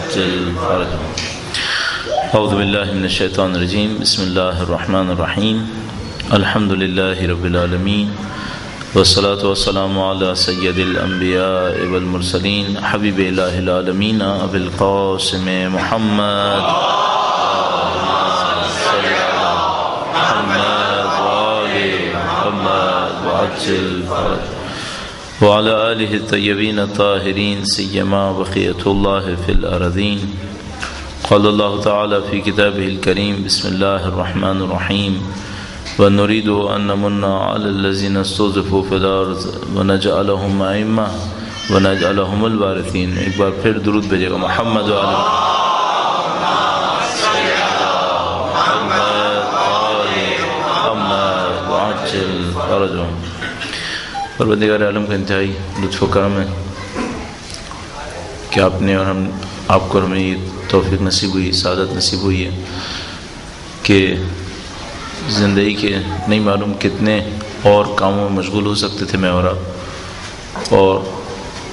وعجل فرجهم. اعوذ باللہ من الشیطان الرجیم. بسم اللہ الرحمن الرحیم. الحمد للہ رب العالمین والصلاة والسلام علی سید الانبیاء والمرسلین حبیب الہ العالمین ابی القاسم محمد وعلى آلہ الطیبین الطاہرین سیما بقیۃ اللہ فی الارضین. قال اللہ تعالی فی کتابہ الکریم. بسم اللہ الرحمن الرحیم. ونريد أن نمن على الذين استضعفوا في الأرض ونجعلهم أئمة ونجعلهم الوارثين. ایک بار پھر درود بھیجے گا. محمد وعلی محمد وعجل فرجهم. پروردگار عالم کا انتہائی لطف و کرم ہے کہ آپ نے اور آپ کو ہمیں یہ توفیق نصیب ہوئی، سعادت نصیب ہوئی ہے کہ زندگی کے نہیں معلوم کتنے اور کاموں میں مشغول ہو سکتے تھے میں اور آپ، اور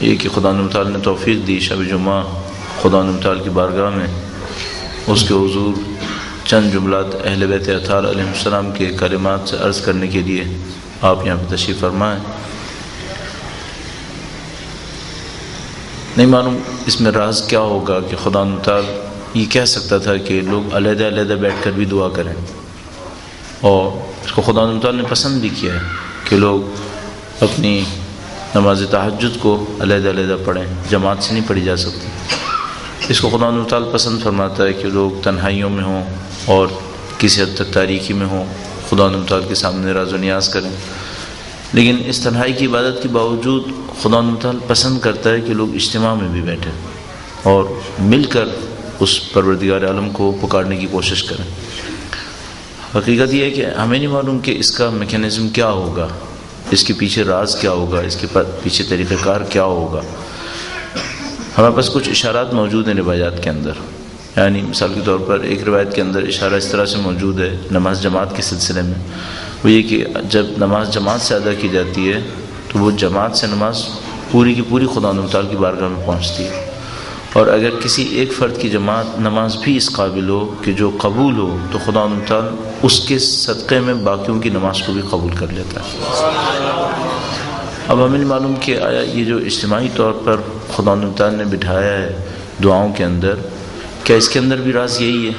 یہ کہ خدا تعالیٰ نے توفیق دی شب جمعہ خدا تعالیٰ کی بارگاہ میں اس کے حضور چند جملات اہل بیت اطہار علیہ السلام کے کلمات سے عرض کرنے کے لیے آپ یہاں پہ تشریف فرمائیں. نہیں معلوم اس میں راز کیا ہوگا کہ خدا تعالیٰ یہ کہہ سکتا تھا کہ لوگ علیحدہ علیحدہ بیٹھ کر بھی دعا کریں، اور اس کو خدا تعالیٰ نے پسند بھی کیا ہے کہ لوگ اپنی نماز تہجد کو علیحدہ علیحدہ پڑھیں، جماعت سے نہیں پڑھی جا سکتی. اس کو خدا تعالیٰ پسند فرماتا ہے کہ لوگ تنہائیوں میں ہوں اور کسی حد تک تاریکی میں ہوں، خدا تعالیٰ کے سامنے راز و نیاز کریں. لیکن اس تنہائی کی عبادت کے باوجود خدا تعالیٰ پسند کرتا ہے کہ لوگ اجتماع میں بھی بیٹھیں اور مل کر اس پروردگار عالم کو پکارنے کی کوشش کریں. حقیقت یہ ہے کہ ہمیں نہیں معلوم کہ اس کا میکینزم کیا ہوگا، اس کے پیچھے راز کیا ہوگا، اس کے پیچھے طریقہ کار کیا ہوگا. ہمارے پاس کچھ اشارات موجود ہیں روایات کے اندر. یعنی مثال کے طور پر ایک روایت کے اندر اشارہ اس طرح سے موجود ہے نماز جماعت کے سلسلے میں، وہ یہ کہ جب نماز جماعت سے ادا کی جاتی ہے تو وہ جماعت سے نماز پوری کی پوری خدا تعالیٰ کی بارگاہ میں پہنچتی ہے، اور اگر کسی ایک فرد کی جماعت نماز بھی اس قابل ہو کہ جو قبول ہو تو خدا تعالیٰ اس کے صدقے میں باقیوں کی نماز کو بھی قبول کر لیتا ہے. اب ہمیں نہیں معلوم کہ آیا یہ جو اجتماعی طور پر خدا تعالیٰ نے بٹھایا ہے دعاؤں کے اندر، کیا اس کے اندر بھی راز یہی ہے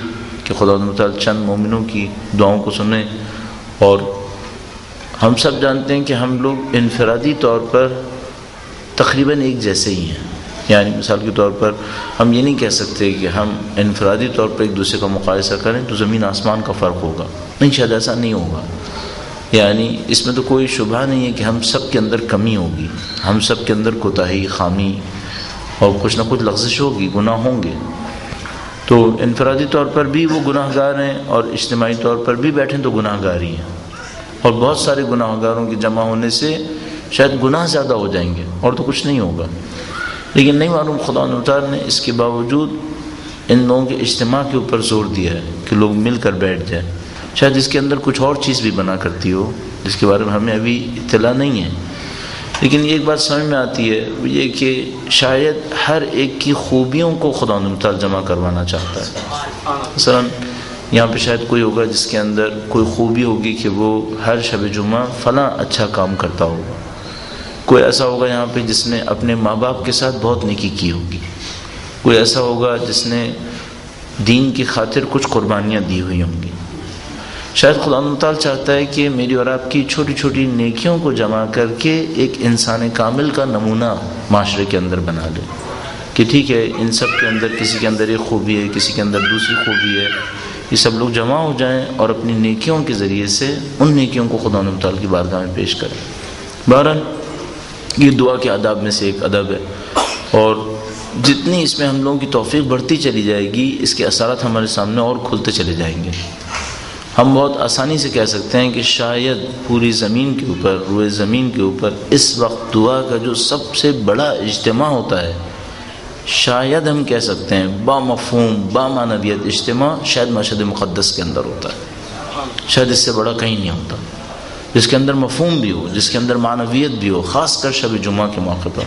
کہ خدا تعالیٰ چند مومنوں کی دعاؤں کو سنیں؟ اور ہم سب جانتے ہیں کہ ہم لوگ انفرادی طور پر تقریباً ایک جیسے ہی ہیں. یعنی مثال کے طور پر ہم یہ نہیں کہہ سکتے کہ ہم انفرادی طور پر ایک دوسرے کا مقایسہ کریں تو زمین آسمان کا فرق ہوگا. نہیں، شاید ایسا نہیں ہوگا. یعنی اس میں تو کوئی شبہ نہیں ہے کہ ہم سب کے اندر کمی ہوگی، ہم سب کے اندر کوتاہی، خامی اور کچھ نہ کچھ لغزش ہوگی، گناہ ہوں گے. تو انفرادی طور پر بھی وہ گناہ گار ہیں اور اجتماعی طور پر بھی بیٹھیں تو گناہ گار ہی ہیں، اور بہت سارے گناہ گاروں کے جمع ہونے سے شاید گناہ زیادہ ہو جائیں گے اور تو کچھ نہیں ہوگا. لیکن نہیں معلوم خدا تعالیٰ نے اس کے باوجود ان لوگوں کے اجتماع کے اوپر زور دیا ہے کہ لوگ مل کر بیٹھ جائیں. شاید اس کے اندر کچھ اور چیز بھی بنا کرتی ہو جس کے بارے میں ہمیں ابھی اطلاع نہیں ہے. لیکن ایک بات سمجھ میں آتی ہے، وہ یہ کہ شاید ہر ایک کی خوبیوں کو خدا تعالیٰ جمع کروانا چاہتا ہے. مثلا یہاں پہ شاید کوئی ہوگا جس کے اندر کوئی خوبی ہوگی کہ وہ ہر شب جمعہ فلاں اچھا کام کرتا ہوگا. کوئی ایسا ہوگا یہاں پہ جس نے اپنے ماں باپ کے ساتھ بہت نیکی کی ہوگی. کوئی ایسا ہوگا جس نے دین کی خاطر کچھ قربانیاں دی ہوئی ہوں گی. شاید خدا تعالیٰ چاہتا ہے کہ میری اور آپ کی چھوٹی چھوٹی نیکیوں کو جمع کر کے ایک انسان کامل کا نمونہ معاشرے کے اندر بنا لے کہ ٹھیک ہے ان سب کے اندر کسی کے اندر ایک خوبی ہے، کسی کے اندر دوسری خوبی ہے، یہ سب لوگ جمع ہو جائیں اور اپنی نیکیوں کے ذریعے سے ان نیکیوں کو خدا تعالیٰ کی بارگاہ میں پیش کریں. بہرحال یہ دعا کے آداب میں سے ایک ادب ہے، اور جتنی اس میں ہم لوگوں کی توفیق بڑھتی چلی جائے گی اس کے اثرات ہمارے سامنے اور کھلتے چلے جائیں گے. ہم بہت آسانی سے کہہ سکتے ہیں کہ شاید پوری زمین کے اوپر، روئے زمین کے اوپر اس وقت دعا کا جو سب سے بڑا اجتماع ہوتا ہے، شاید ہم کہہ سکتے ہیں با مفہوم با معنویت اجتماع شاید مسجد مقدس کے اندر ہوتا ہے. شاید اس سے بڑا کہیں نہیں ہوتا، جس کے اندر مفہوم بھی ہو، جس کے اندر معنویت بھی ہو، خاص کر شب جمعہ کے موقع پر.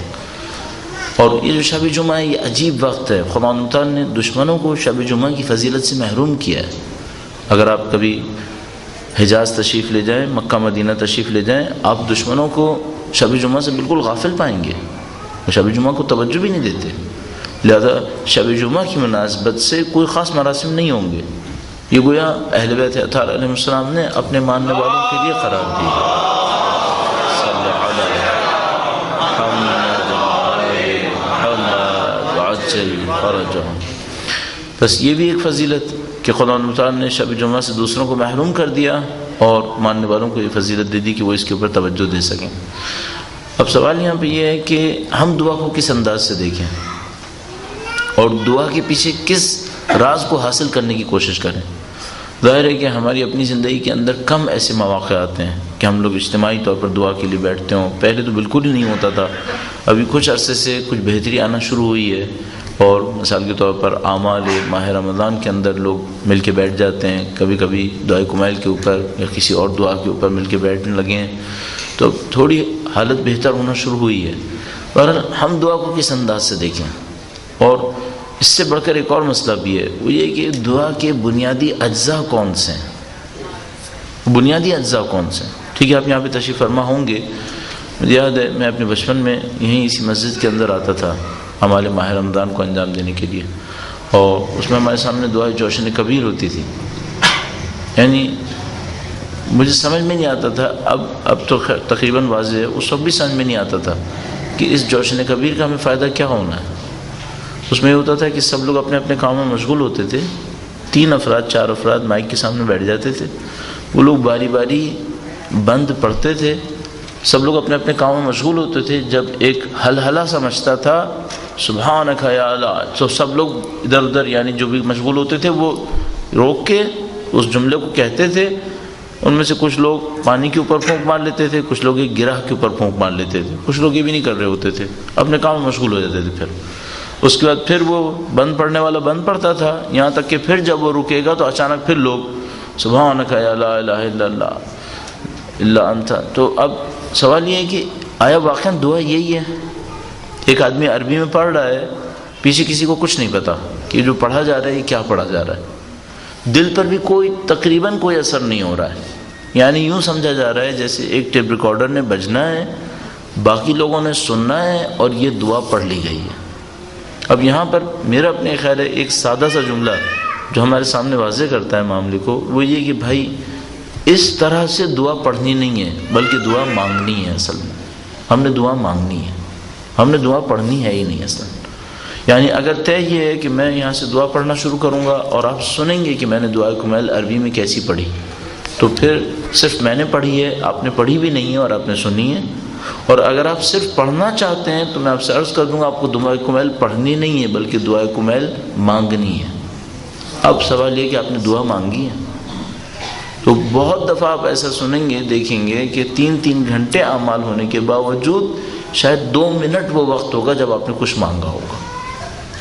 اور یہ جو شب جمعہ ہے یہ عجیب وقت ہے. خدا تعالیٰ نے دشمنوں کو شب جمعہ کی فضیلت سے محروم کیا ہے. اگر آپ کبھی حجاز تشریف لے جائیں، مکہ مدینہ تشریف لے جائیں، آپ دشمنوں کو شب جمعہ سے بالکل غافل پائیں گے. وہ شب جمعہ کو توجہ بھی نہیں دیتے. لہذا شب جمعہ کی مناسبت سے کوئی خاص مراسم نہیں ہوں گے. یہ گویا اہل بیت اطہار علیہ السلام نے اپنے ماننے والوں کے لیے قرار دی. بس یہ بھی ایک فضیلت کہ خدا تعالیٰ نے شب جمعہ سے دوسروں کو محروم کر دیا اور ماننے والوں کو یہ فضیلت دے دی کہ وہ اس کے اوپر توجہ دے سکیں. اب سوال یہاں پہ یہ ہے کہ ہم دعا کو کس انداز سے دیکھیں اور دعا کے پیچھے کس راز کو حاصل کرنے کی کوشش کریں. ظاہر ہے کہ ہماری اپنی زندگی کے اندر کم ایسے مواقع آتے ہیں کہ ہم لوگ اجتماعی طور پر دعا کے لیے بیٹھتے ہوں. پہلے تو بالکل ہی نہیں ہوتا تھا. ابھی کچھ عرصے سے کچھ بہتری آنا شروع ہوئی ہے اور مثال کے طور پر اعمال ماہ رمضان کے اندر لوگ مل کے بیٹھ جاتے ہیں. کبھی کبھی دعائے کمیل کے اوپر یا کسی اور دعا کے اوپر مل کے بیٹھنے لگے ہیں تو تھوڑی حالت بہتر ہونا شروع ہوئی ہے. اور ہم دعا کو کس انداز سے دیکھیں. اور اس سے بڑھ کر ایک اور مسئلہ بھی ہے، وہ یہ کہ دعا کے بنیادی اجزاء کون سے ہیں. بنیادی اجزاء کون سے ہیں؟ ٹھیک ہے، آپ یہاں پہ تشریف فرما ہوں گے. مجھے یاد ہے میں اپنے بچپن میں یہیں اسی مسجد کے اندر آتا تھا ہمارے ماہ رمضان کو انجام دینے کے لیے، اور اس میں ہمارے سامنے دعائے جوشن کبیر ہوتی تھی. یعنی مجھے سمجھ میں نہیں آتا تھا، اب تو تقریباً واضح ہے، اس وقت بھی سمجھ میں نہیں آتا تھا کہ اس جوشن کبیر کا ہمیں فائدہ کیا ہونا ہے. اس میں یہ ہوتا تھا کہ سب لوگ اپنے اپنے کاموں میں مشغول ہوتے تھے. 3 افراد 4 افراد مائک کے سامنے بیٹھ جاتے تھے. وہ لوگ باری باری بند پڑھتے تھے. سب لوگ اپنے اپنے کاموں میں مشغول ہوتے تھے. جب ایک ہلہلہ سمجھتا تھا سبحانک یا اللہ، تو سب لوگ ادھر ادھر یعنی جو بھی مشغول ہوتے تھے وہ روک کے اس جملے کو کہتے تھے. ان میں سے کچھ لوگ پانی کے اوپر پھونک مار لیتے تھے، کچھ لوگ ایک گرہ کے اوپر پھونک مار لیتے تھے، کچھ لوگ یہ بھی نہیں کر رہے ہوتے تھے، اپنے کام میں مشغول ہو جاتے تھے. پھر اس کے بعد پھر وہ بند پڑھنے والا بند پڑھتا تھا، یہاں تک کہ پھر جب وہ رکے گا تو اچانک پھر لوگ سبحانک یا لا الہ الا اللہ الا انت. تو اب سوال یہ ہے کہ آیا واقعا دعا یہی ہے؟ ایک آدمی عربی میں پڑھ رہا ہے، پیچھے کسی کو کچھ نہیں پتا کہ جو پڑھا جا رہا ہے یہ کیا پڑھا جا رہا ہے. دل پر بھی تقریباً کوئی اثر نہیں ہو رہا ہے. یعنی یوں سمجھا جا رہا ہے جیسے ایک ٹیپ ریکارڈر نے بجنا ہے، باقی لوگوں نے سننا ہے اور یہ دعا پڑھ لی گئی ہے. اب یہاں پر میرا اپنے خیال ہے ایک سادہ سا جملہ جو ہمارے سامنے واضح کرتا ہے معاملے کو، وہ یہ کہ بھائی اس طرح سے دعا پڑھنی نہیں ہے بلکہ دعا مانگنی ہے. اصل میں ہم نے دعا مانگنی ہے، ہم نے دعا پڑھنی ہے ہی نہیں اصل. یعنی اگر طے یہ ہے کہ میں یہاں سے دعا پڑھنا شروع کروں گا اور آپ سنیں گے کہ میں نے دعائے کمیل عربی میں کیسی پڑھی، تو پھر صرف میں نے پڑھی ہے، آپ نے پڑھی بھی نہیں ہے اور آپ نے سنی ہے. اور اگر آپ صرف پڑھنا چاہتے ہیں تو میں آپ سے عرض کر دوں گا آپ کو دعائے کمیل پڑھنی نہیں ہے بلکہ دعائے کمیل مانگنی ہے. اب سوال یہ کہ آپ نے دعا مانگی ہے. تو بہت دفعہ آپ ایسا سنیں گے، دیکھیں گے کہ 3 گھنٹے اعمال ہونے کے باوجود شاید 2 منٹ وہ وقت ہوگا جب آپ نے کچھ مانگا ہوگا.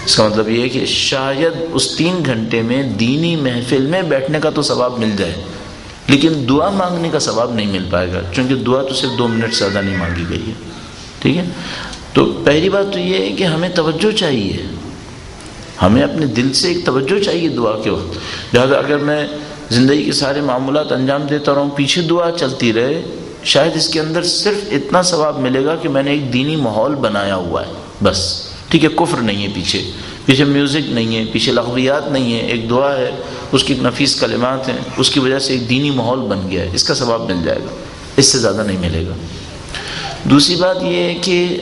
اس کا مطلب یہ ہے کہ شاید اس 3 گھنٹے میں دینی محفل میں بیٹھنے کا تو ثواب مل جائے لیکن دعا مانگنے کا ثواب نہیں مل پائے گا، چونکہ دعا تو صرف 2 منٹ سے زیادہ نہیں مانگی گئی ہے. ٹھیک ہے، تو پہلی بات تو یہ ہے کہ ہمیں توجہ چاہیے، ہمیں اپنے دل سے ایک توجہ چاہیے دعا کے وقت. لہٰذا اگر میں زندگی کے سارے معمولات انجام دیتا رہوں، پیچھے دعا چلتی رہے، شاید اس کے اندر صرف اتنا ثواب ملے گا کہ میں نے ایک دینی ماحول بنایا ہوا ہے بس. ٹھیک ہے، کفر نہیں ہے پیچھے میوزک نہیں ہے، پیچھے لغویات نہیں ہے، ایک دعا ہے، اس کی ایک نفیس کلمات ہیں، اس کی وجہ سے ایک دینی ماحول بن گیا ہے، اس کا ثواب مل جائے گا، اس سے زیادہ نہیں ملے گا. دوسری بات یہ ہے کہ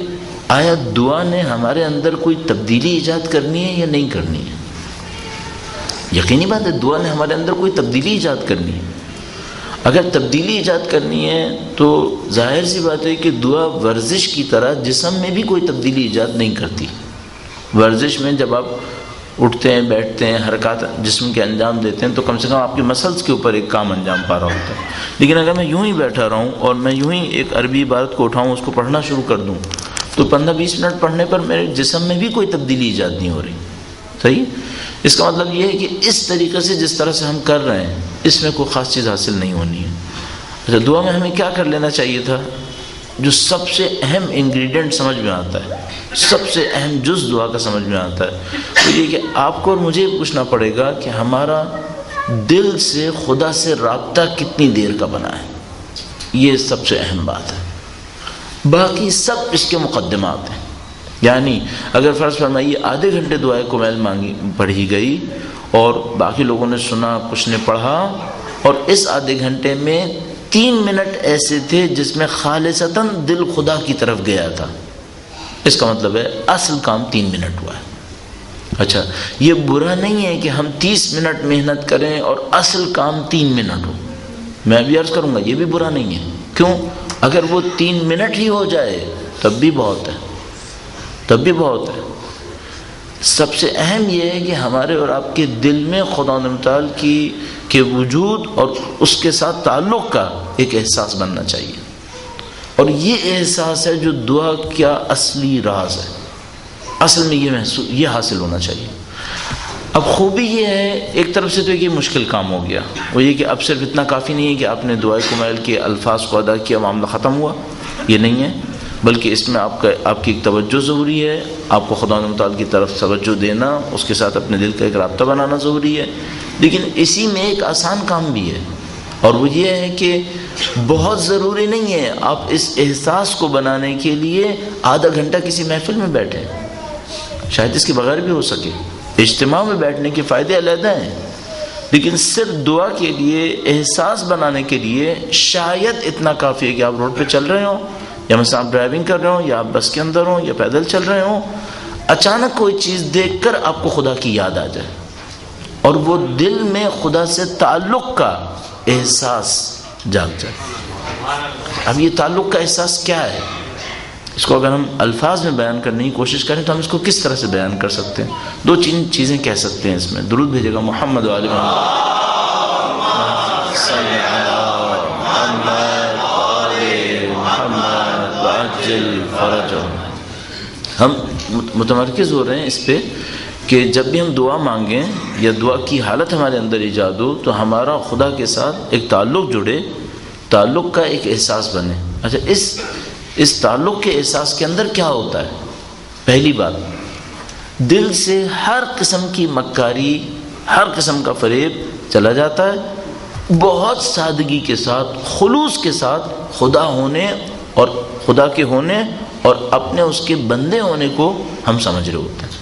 آیا دعا نے ہمارے اندر کوئی تبدیلی ایجاد کرنی ہے یا نہیں کرنی ہے؟ یقینی بات ہے دعا نے ہمارے اندر کوئی تبدیلی ایجاد کرنی ہے. اگر تبدیلی ایجاد کرنی ہے تو ظاہر سی بات ہے کہ دعا ورزش کی طرح جسم میں بھی کوئی تبدیلی ایجاد نہیں کرتی. ورزش میں جب آپ اٹھتے ہیں، بیٹھتے ہیں، حرکات جسم کے انجام دیتے ہیں تو کم سے کم آپ کے مسلز کے اوپر ایک کام انجام پا رہا ہوتا ہے. لیکن اگر میں یوں ہی بیٹھا رہوں اور میں یوں ہی ایک عربی عبارت کو اٹھاؤں، اس کو پڑھنا شروع کر دوں، تو 15-20 منٹ پڑھنے پر میرے جسم میں بھی کوئی تبدیلی ایجاد نہیں ہو رہی. صحیح؟ اس کا مطلب یہ ہے کہ اس طریقے سے جس طرح سے ہم کر رہے ہیں اس میں کوئی خاص چیز حاصل نہیں ہونی ہے. اچھا، دعا میں ہمیں کیا کر لینا چاہیے تھا؟ جو سب سے اہم انگریڈینٹ سمجھ میں آتا ہے، سب سے اہم جز دعا کا سمجھ میں آتا ہے وہ یہ کہ آپ کو اور مجھے پوچھنا پڑے گا کہ ہمارا دل سے خدا سے رابطہ کتنی دیر کا بنا ہے. یہ سب سے اہم بات ہے. باقی سب اس کے مقدمات ہیں. یعنی اگر فرض فرمائیے آدھے گھنٹے دعائے کمیل مانگی پڑھی گئی اور باقی لوگوں نے سنا, کچھ نے پڑھا, اور اس آدھے گھنٹے میں 3 منٹ ایسے تھے جس میں خالصتاً دل خدا کی طرف گیا تھا, اس کا مطلب ہے اصل کام 3 منٹ ہوا ہے. اچھا, یہ برا نہیں ہے کہ ہم 30 منٹ محنت کریں اور اصل کام 3 منٹ ہو. میں بھی عرض کروں گا یہ بھی برا نہیں ہے. کیوں؟ اگر وہ 3 منٹ ہی ہو جائے تب بھی بہت ہے, تب بھی بہت ہے. سب سے اہم یہ ہے کہ ہمارے اور آپ کے دل میں خدا متعال کے وجود اور اس کے ساتھ تعلق کا ایک احساس بننا چاہیے, اور یہ احساس ہے جو دعا کا اصلی راز ہے. اصل میں یہ حاصل ہونا چاہیے. اب خوبی یہ ہے, ایک طرف سے تو یہ مشکل کام ہو گیا, وہ یہ کہ اب صرف اتنا کافی نہیں ہے کہ آپ نے دعائے کمیل کے الفاظ کو ادا کیا, معاملہ ختم ہوا. یہ نہیں ہے, بلکہ اس میں آپ کی ایک توجہ ضروری ہے. آپ کو خدا متعال کی طرف توجہ دینا, اس کے ساتھ اپنے دل کا ایک رابطہ بنانا ضروری ہے. لیکن اسی میں ایک آسان کام بھی ہے, اور وہ یہ ہے کہ بہت ضروری نہیں ہے آپ اس احساس کو بنانے کے لیے آدھا گھنٹہ کسی محفل میں بیٹھیں. شاید اس کے بغیر بھی ہو سکے. اجتماع میں بیٹھنے کے فائدے علیحدہ ہیں, لیکن صرف دعا کے لیے احساس بنانے کے لیے شاید اتنا کافی ہے کہ آپ روڈ پہ چل رہے ہوں, یا مثلا آپ ڈرائیونگ کر رہے ہوں, یا آپ بس کے اندر ہوں, یا پیدل چل رہے ہوں, اچانک کوئی چیز دیکھ کر آپ کو خدا کی یاد آ جائے اور وہ دل میں خدا سے تعلق کا احساس جاگ جائے. اب یہ تعلق کا احساس کیا ہے؟ اس کو اگر ہم الفاظ میں بیان کرنے کی کوشش کریں تو ہم اس کو کس طرح سے بیان کر سکتے ہیں؟ 2-3 چیزیں کہہ سکتے ہیں اس میں. درود بھیجے گا محمد و آل محمد. ہم متمرکز ہو رہے ہیں اس پہ کہ جب بھی ہم دعا مانگیں یا دعا کی حالت ہمارے اندر ایجاد ہو تو ہمارا خدا کے ساتھ ایک تعلق جڑے, تعلق کا ایک احساس بنے. اچھا, اس تعلق کے احساس کے اندر کیا ہوتا ہے؟ پہلی بات, دل سے ہر قسم کی مکاری, ہر قسم کا فریب چلا جاتا ہے. بہت سادگی کے ساتھ, خلوص کے ساتھ خدا ہونے اور خدا کے ہونے اور اپنے اس کے بندے ہونے کو ہم سمجھ رہے ہوتے ہیں.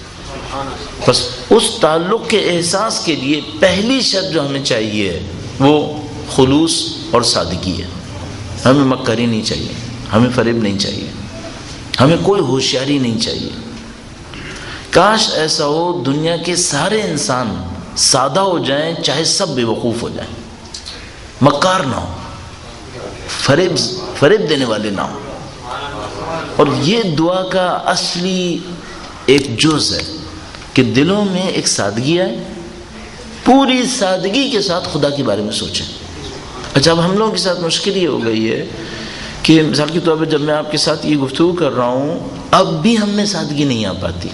بس اس تعلق کے احساس کے لیے پہلی شرط جو ہمیں چاہیے وہ خلوص اور سادگی ہے. ہمیں مکاری نہیں چاہیے, ہمیں فریب نہیں چاہیے, ہمیں کوئی ہوشیاری نہیں چاہیے. کاش ایسا ہو دنیا کے سارے انسان سادہ ہو جائیں, چاہے سب بے وقوف ہو جائیں, مکار نہ ہو, فریب دینے والے نہ ہو. اور یہ دعا کا اصلی ایک جز ہے کہ دلوں میں ایک سادگی آئے, پوری سادگی کے ساتھ خدا کے بارے میں سوچیں. اچھا, اب ہم لوگوں کے ساتھ مشکل یہ ہو گئی ہے کہ مثال کے طور پر جب میں آپ کے ساتھ یہ گفتگو کر رہا ہوں اب بھی ہم میں سادگی نہیں آ پاتی.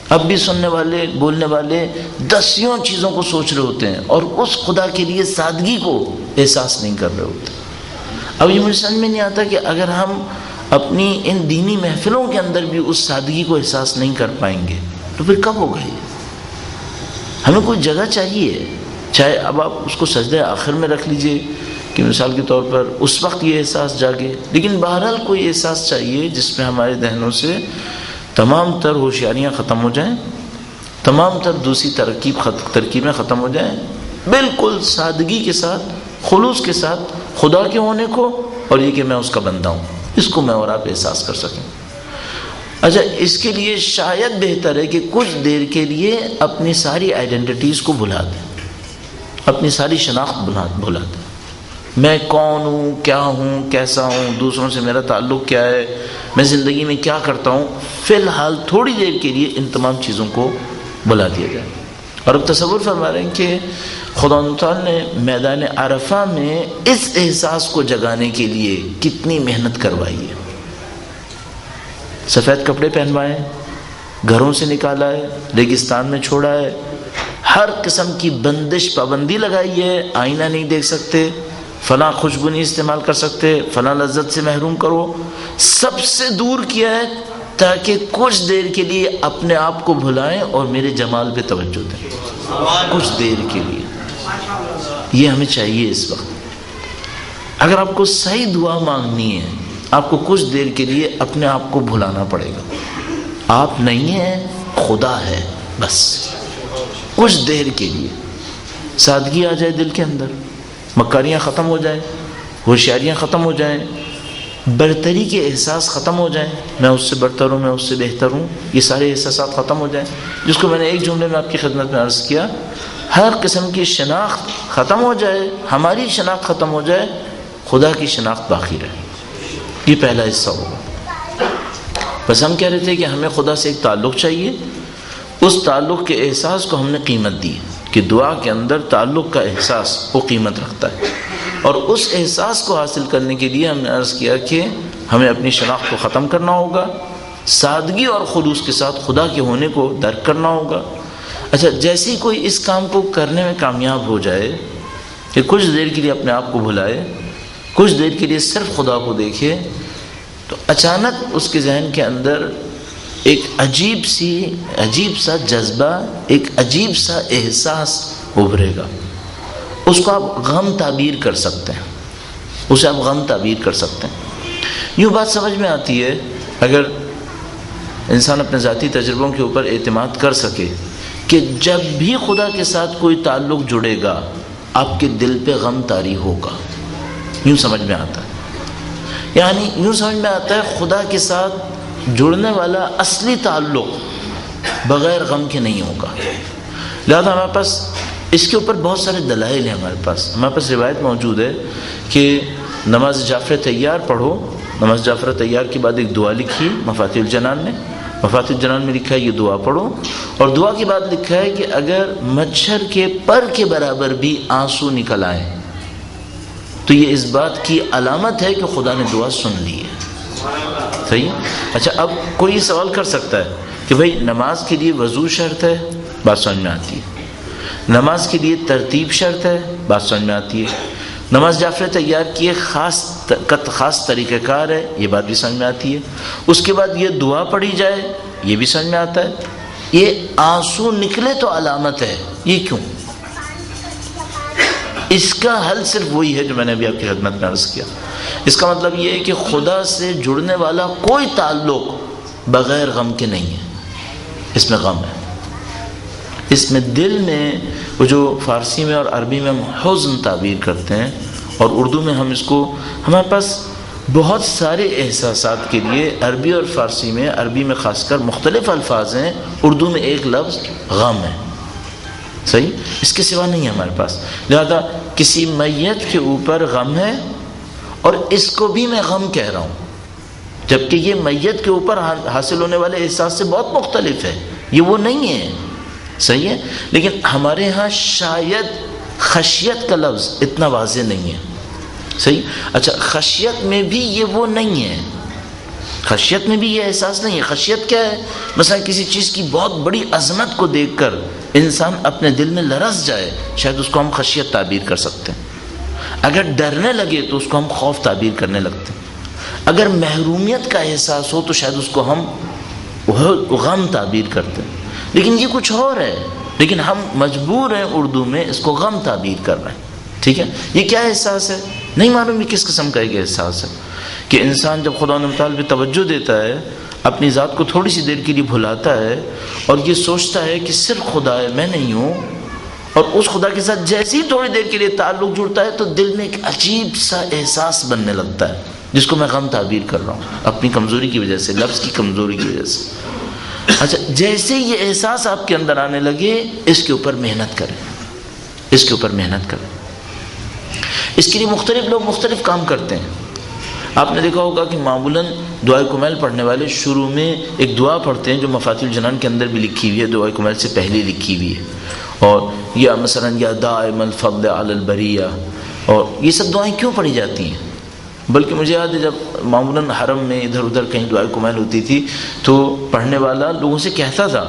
اب بھی سننے والے, بولنے والے 10 چیزوں کو سوچ رہے ہوتے ہیں اور اس خدا کے لیے سادگی کو احساس نہیں کر رہے ہوتے. اب یہ مجھے سمجھ میں نہیں آتا کہ اگر ہم اپنی ان دینی محفلوں کے اندر بھی اس سادگی کو احساس نہیں کر پائیں گے تو پھر کب ہوگا یہ؟ ہمیں کوئی جگہ چاہیے, چاہے اب آپ اس کو سجدہ آخر میں رکھ لیجئے کہ مثال کے طور پر اس وقت یہ احساس جاگے, لیکن بہرحال کوئی احساس چاہیے جس میں ہمارے ذہنوں سے تمام تر ہوشیاریاں ختم ہو جائیں, تمام تر دوسری ترکیبیں ختم ہو جائیں, بالکل سادگی کے ساتھ, خلوص کے ساتھ خدا کے ہونے کو اور یہ کہ میں اس کا بندہ ہوں, اس کو میں اور آپ احساس کر سکیں. اچھا, اس کے لیے شاید بہتر ہے کہ کچھ دیر کے لیے اپنی ساری آئیڈینٹیٹیز کو بھلا دیں, اپنی ساری شناخت بھلا دیں. میں کون ہوں, کیا ہوں, کیسا ہوں, دوسروں سے میرا تعلق کیا ہے, میں زندگی میں کیا کرتا ہوں, فی الحال تھوڑی دیر کے لیے ان تمام چیزوں کو بھلا دیا جائے. اور اب تصور فرما رہے ہیں کہ خدا تعالیٰ نے میدان عرفہ میں اس احساس کو جگانے کے لیے کتنی محنت کروائی ہے. سفید کپڑے پہنوائے, گھروں سے نکالا ہے, ریگستان میں چھوڑا ہے, ہر قسم کی بندش پابندی لگائی ہے, آئینہ نہیں دیکھ سکتے, فلاں خوشبو نہیں استعمال کر سکتے, فلاں لذت سے محروم کرو, سب سے دور کیا ہے, تاکہ کچھ دیر کے لیے اپنے آپ کو بھلائیں اور میرے جمال پہ توجہ دیں. کچھ دیر کے لیے یہ ہمیں چاہیے اس وقت. اگر آپ کو صحیح دعا مانگنی ہے آپ کو کچھ دیر کے لیے اپنے آپ کو بھلانا پڑے گا. آپ نہیں ہیں، خدا ہے. بس کچھ دیر کے لیے سادگی آ جائے دل کے اندر، مکاریاں ختم ہو جائیں، ہوشیاریاں ختم ہو جائیں، برتری کے احساس ختم ہو جائیں، میں اس سے برتر ہوں، میں اس سے بہتر ہوں، یہ سارے احساسات ختم ہو جائیں، جس کو میں نے ایک جملے میں آپ کی خدمت میں عرض کیا. ہر قسم کی شناخت ختم ہو جائے، ہماری شناخت ختم ہو جائے، خدا کی شناخت باقی رہے. یہ پہلا حصہ ہوگا. بس ہم کہہ رہے تھے کہ ہمیں خدا سے ایک تعلق چاہیے. اس تعلق کے احساس کو ہم نے قیمت دی کہ دعا کے اندر تعلق کا احساس وہ قیمت رکھتا ہے. اور اس احساس کو حاصل کرنے کے لیے ہم نے عرض کیا کہ ہمیں اپنی شناخت کو ختم کرنا ہوگا، سادگی اور خلوص کے ساتھ خدا کے ہونے کو درک کرنا ہوگا. اچھا، جیسے ہی کوئی اس کام کو کرنے میں کامیاب ہو جائے کہ کچھ دیر کے لیے اپنے آپ کو بھلائے، کچھ دیر کے لیے صرف خدا کو دیکھے، تو اچانک اس کے ذہن کے اندر ایک عجیب سا جذبہ، ایک عجیب سا احساس ابھرے گا. اس کو آپ غم تعبیر کر سکتے ہیں، اسے آپ غم تعبیر کر سکتے ہیں. یوں بات سمجھ میں آتی ہے اگر انسان اپنے ذاتی تجربوں کے اوپر اعتماد کر سکے کہ جب بھی خدا کے ساتھ کوئی تعلق جڑے گا آپ کے دل پہ غم طاری ہوگا. یوں سمجھ میں آتا ہے، یعنی یوں سمجھ میں آتا ہے خدا کے ساتھ جڑنے والا اصلی تعلق بغیر غم کے نہیں ہوگا. لہذا ہمارے پاس اس کے اوپر بہت سارے دلائل ہیں. ہمارے پاس روایت موجود ہے کہ نماز جعفر طیار پڑھو. نماز جعفر طیار کے بعد ایک دعا لکھی مفاتیح الجنان میں. مفاتیح الجنان میں لکھا ہے یہ دعا پڑھو، اور دعا کے بعد لکھا ہے کہ اگر مچھر کے پر کے برابر بھی آنسو نکل آئے تو یہ اس بات کی علامت ہے کہ خدا نے دعا سن لی ہے. صحیح ہے؟ اچھا، اب کوئی سوال کر سکتا ہے کہ بھئی نماز کے لیے وضو شرط ہے، بات سمجھ میں آتی ہے. نماز کے لیے ترتیب شرط ہے، بات سمجھ میں آتی ہے. نماز جعفر طیار کی ایک خاص طریقہ کار ہے، یہ بات بھی سمجھ میں آتی ہے. اس کے بعد یہ دعا پڑھی جائے، یہ بھی سمجھ میں آتا ہے. یہ آنسو نکلے تو علامت ہے، یہ کیوں؟ اس کا حل صرف وہی ہے جو میں نے ابھی آپ کی خدمت میں عرض کیا. اس کا مطلب یہ ہے کہ خدا سے جڑنے والا کوئی تعلق بغیر غم کے نہیں ہے. اس میں غم ہے، اس میں دل میں وہ جو فارسی میں اور عربی میں ہم حزن تعبیر کرتے ہیں، اور اردو میں ہم اس کو، ہمارے پاس بہت سارے احساسات کے لیے عربی اور فارسی میں، عربی میں خاص کر مختلف الفاظ ہیں، اردو میں ایک لفظ غم ہے. صحیح، اس کے سوا نہیں ہے ہمارے پاس. لہذا کسی میت کے اوپر غم ہے، اور اس کو بھی میں غم کہہ رہا ہوں، جبکہ یہ میت کے اوپر حاصل ہونے والے احساس سے بہت مختلف ہے، یہ وہ نہیں ہے. صحیح ہے، لیکن ہمارے ہاں شاید خشیت کا لفظ اتنا واضح نہیں ہے. صحیح. اچھا، خشیت میں بھی یہ وہ نہیں ہے، خشیت میں بھی یہ احساس نہیں ہے. خشیت کیا ہے؟ مثلا کسی چیز کی بہت بڑی عظمت کو دیکھ کر انسان اپنے دل میں لرز جائے، شاید اس کو ہم خشیت تعبیر کر سکتے ہیں. اگر ڈرنے لگے تو اس کو ہم خوف تعبیر کرنے لگتے ہیں. اگر محرومیت کا احساس ہو تو شاید اس کو ہم غم تعبیر کرتے ہیں. لیکن یہ کچھ اور ہے، لیکن ہم مجبور ہیں اردو میں اس کو غم تعبیر کر رہے ہیں. ٹھیک ہے، یہ کیا احساس ہے؟ نہیں معلوم یہ کس قسم کا ایک احساس ہے کہ انسان جب خدا متعال پہ توجہ دیتا ہے، اپنی ذات کو تھوڑی سی دیر کے لیے بھلاتا ہے، اور یہ سوچتا ہے کہ صرف خدا ہے، میں نہیں ہوں، اور اس خدا کے ساتھ جیسے ہی تھوڑی دیر کے لیے تعلق جڑتا ہے تو دل میں ایک عجیب سا احساس بننے لگتا ہے، جس کو میں غم تعبیر کر رہا ہوں اپنی کمزوری کی وجہ سے، لفظ کی کمزوری کی وجہ سے. اچھا، جیسے یہ احساس آپ کے اندر آنے لگے، اس کے اوپر محنت کریں، اس کے اوپر محنت کریں. اس کے لیے مختلف لوگ مختلف کام کرتے ہیں. آپ نے دیکھا ہوگا کہ معمولاً دعائے کمیل پڑھنے والے شروع میں ایک دعا پڑھتے ہیں جو مفاتیح الجنان کے اندر بھی لکھی ہوئی ہے، دعائے کمیل سے پہلے لکھی ہوئی ہے. اور یا مثلاً یا دائم الفضل علی البریہ، اور یہ سب دعائیں کیوں پڑھی جاتی ہیں؟ بلکہ مجھے یاد ہے جب معمولاً حرم میں ادھر ادھر کہیں دعائے کمیل ہوتی تھی تو پڑھنے والا لوگوں سے کہتا تھا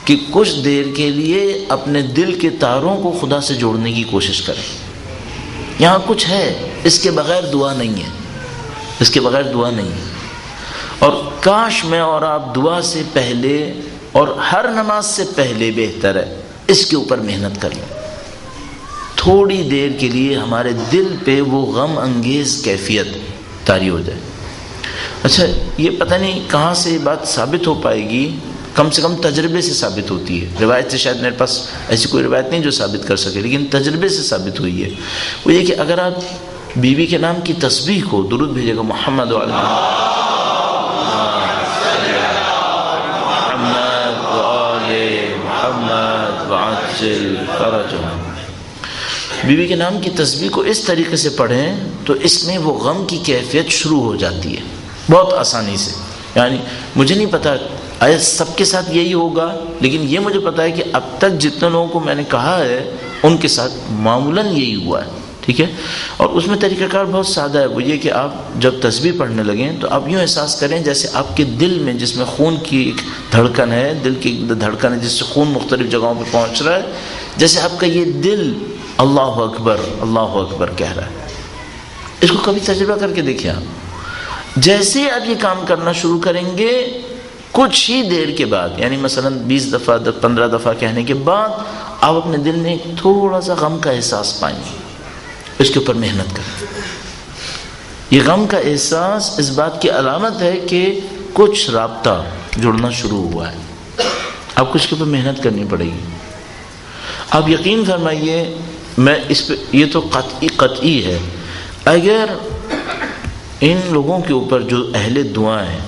کہ کچھ دیر کے لیے اپنے دل کے تاروں کو خدا سے جوڑنے کی کوشش کریں. یہاں کچھ ہے، اس کے بغیر دعا نہیں ہے، اس کے بغیر دعا نہیں ہے. اور کاش میں اور آپ دعا سے پہلے اور ہر نماز سے پہلے بہتر ہے اس کے اوپر محنت کر لیں، تھوڑی دیر کے لیے ہمارے دل پہ وہ غم انگیز کیفیت طاری ہو جائے۔ اچھا یہ پتہ نہیں کہاں سے بات ثابت ہو پائے گی، کم سے کم تجربے سے ثابت ہوتی ہے، روایت سے شاید میرے پاس ایسی کوئی روایت نہیں جو ثابت کر سکے، لیکن تجربے سے ثابت ہوئی ہے۔ وہ یہ کہ اگر آپ بیوی کے نام کی تسبیح کو درود بھیجے گا محمد وعلی محمد وآل محمد وعجل فرجہ، بیوی کے نام کی تسبیح کو اس طریقے سے پڑھیں تو اس میں وہ غم کی کیفیت شروع ہو جاتی ہے بہت آسانی سے۔ یعنی مجھے نہیں پتا آیا سب کے ساتھ یہی ہوگا، لیکن یہ مجھے پتا ہے کہ اب تک جتنے لوگوں کو میں نے کہا ہے ان کے ساتھ معمولاً یہی ہوا ہے، ٹھیک ہے۔ اور اس میں طریقہ کار بہت سادہ ہے، وہ یہ کہ آپ جب تسبیح پڑھنے لگیں تو آپ یوں احساس کریں جیسے آپ کے دل میں، جس میں خون کی ایک دھڑکن ہے، دل کی دھڑکن ہے جس سے خون مختلف جگہوں پہ پہنچ رہا ہے، جیسے آپ کا یہ دل اللہ اکبر کہہ رہا ہے۔ اس کو کبھی تجربہ کر کے دیکھیں آپ، جیسے آپ یہ کام کرنا شروع کریں گے کچھ ہی دیر کے بعد، یعنی مثلا 20 دفعہ 15 دفعہ کہنے کے بعد آپ اپنے دل میں ایک تھوڑا سا غم کا احساس پائیں گے۔ اس کے اوپر محنت کریں۔ یہ غم کا احساس اس بات کی علامت ہے کہ کچھ رابطہ جڑنا شروع ہوا ہے، آپ کو اس کے اوپر محنت کرنی پڑے گی۔ آپ یقین فرمائیے، میں اس پہ یہ تو قطعی ہے، اگر ان لوگوں کے اوپر جو اہل دعا ہیں،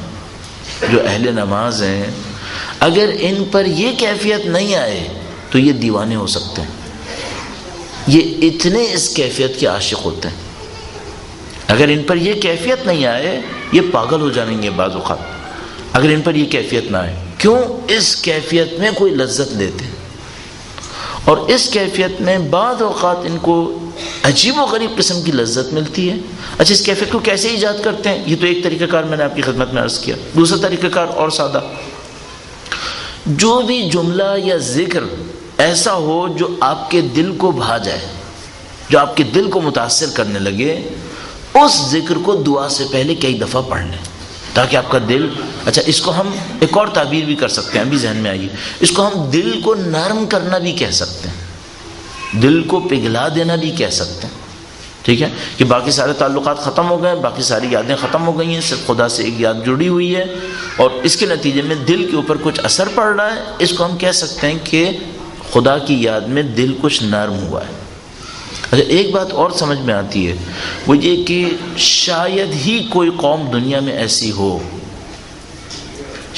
جو اہل نماز ہیں، اگر ان پر یہ کیفیت نہیں آئے تو یہ دیوانے ہو سکتے ہیں، یہ اتنے اس کیفیت کے عاشق ہوتے ہیں۔ اگر ان پر یہ کیفیت نہیں آئے یہ پاگل ہو جائیں گے بعض اوقات، اگر ان پر یہ کیفیت نہ آئے۔ کیوں؟ اس کیفیت میں کوئی لذت لیتے ہیں، اور اس کیفیت میں بعض اوقات ان کو عجیب و غریب قسم کی لذت ملتی ہے۔ اچھا اس کیفیت کو کیسے ایجاد کرتے ہیں؟ یہ تو ایک طریقہ کار میں نے آپ کی خدمت میں عرض کیا۔ دوسرا طریقہ کار اور سادہ، جو بھی جملہ یا ذکر ایسا ہو جو آپ کے دل کو بھا جائے، جو آپ کے دل کو متاثر کرنے لگے، اس ذکر کو دعا سے پہلے کئی دفعہ پڑھ لیں تاکہ آپ کا دل، اچھا اس کو ہم ایک اور تعبیر بھی کر سکتے ہیں، ابھی ذہن میں آئی، اس کو ہم دل کو نرم کرنا بھی کہہ سکتے ہیں، دل کو پگھلا دینا بھی کہہ سکتے ہیں، ٹھیک ہے، کہ باقی سارے تعلقات ختم ہو گئے، باقی ساری یادیں ختم ہو گئی ہیں، صرف خدا سے ایک یاد جڑی ہوئی ہے، اور اس کے نتیجے میں دل کے اوپر کچھ اثر پڑ رہا ہے، اس کو ہم کہہ سکتے ہیں کہ خدا کی یاد میں دل کچھ نرم ہوا ہے۔ اچھا ایک بات اور سمجھ میں آتی ہے، وہ یہ کہ شاید ہی کوئی قوم دنیا میں ایسی ہو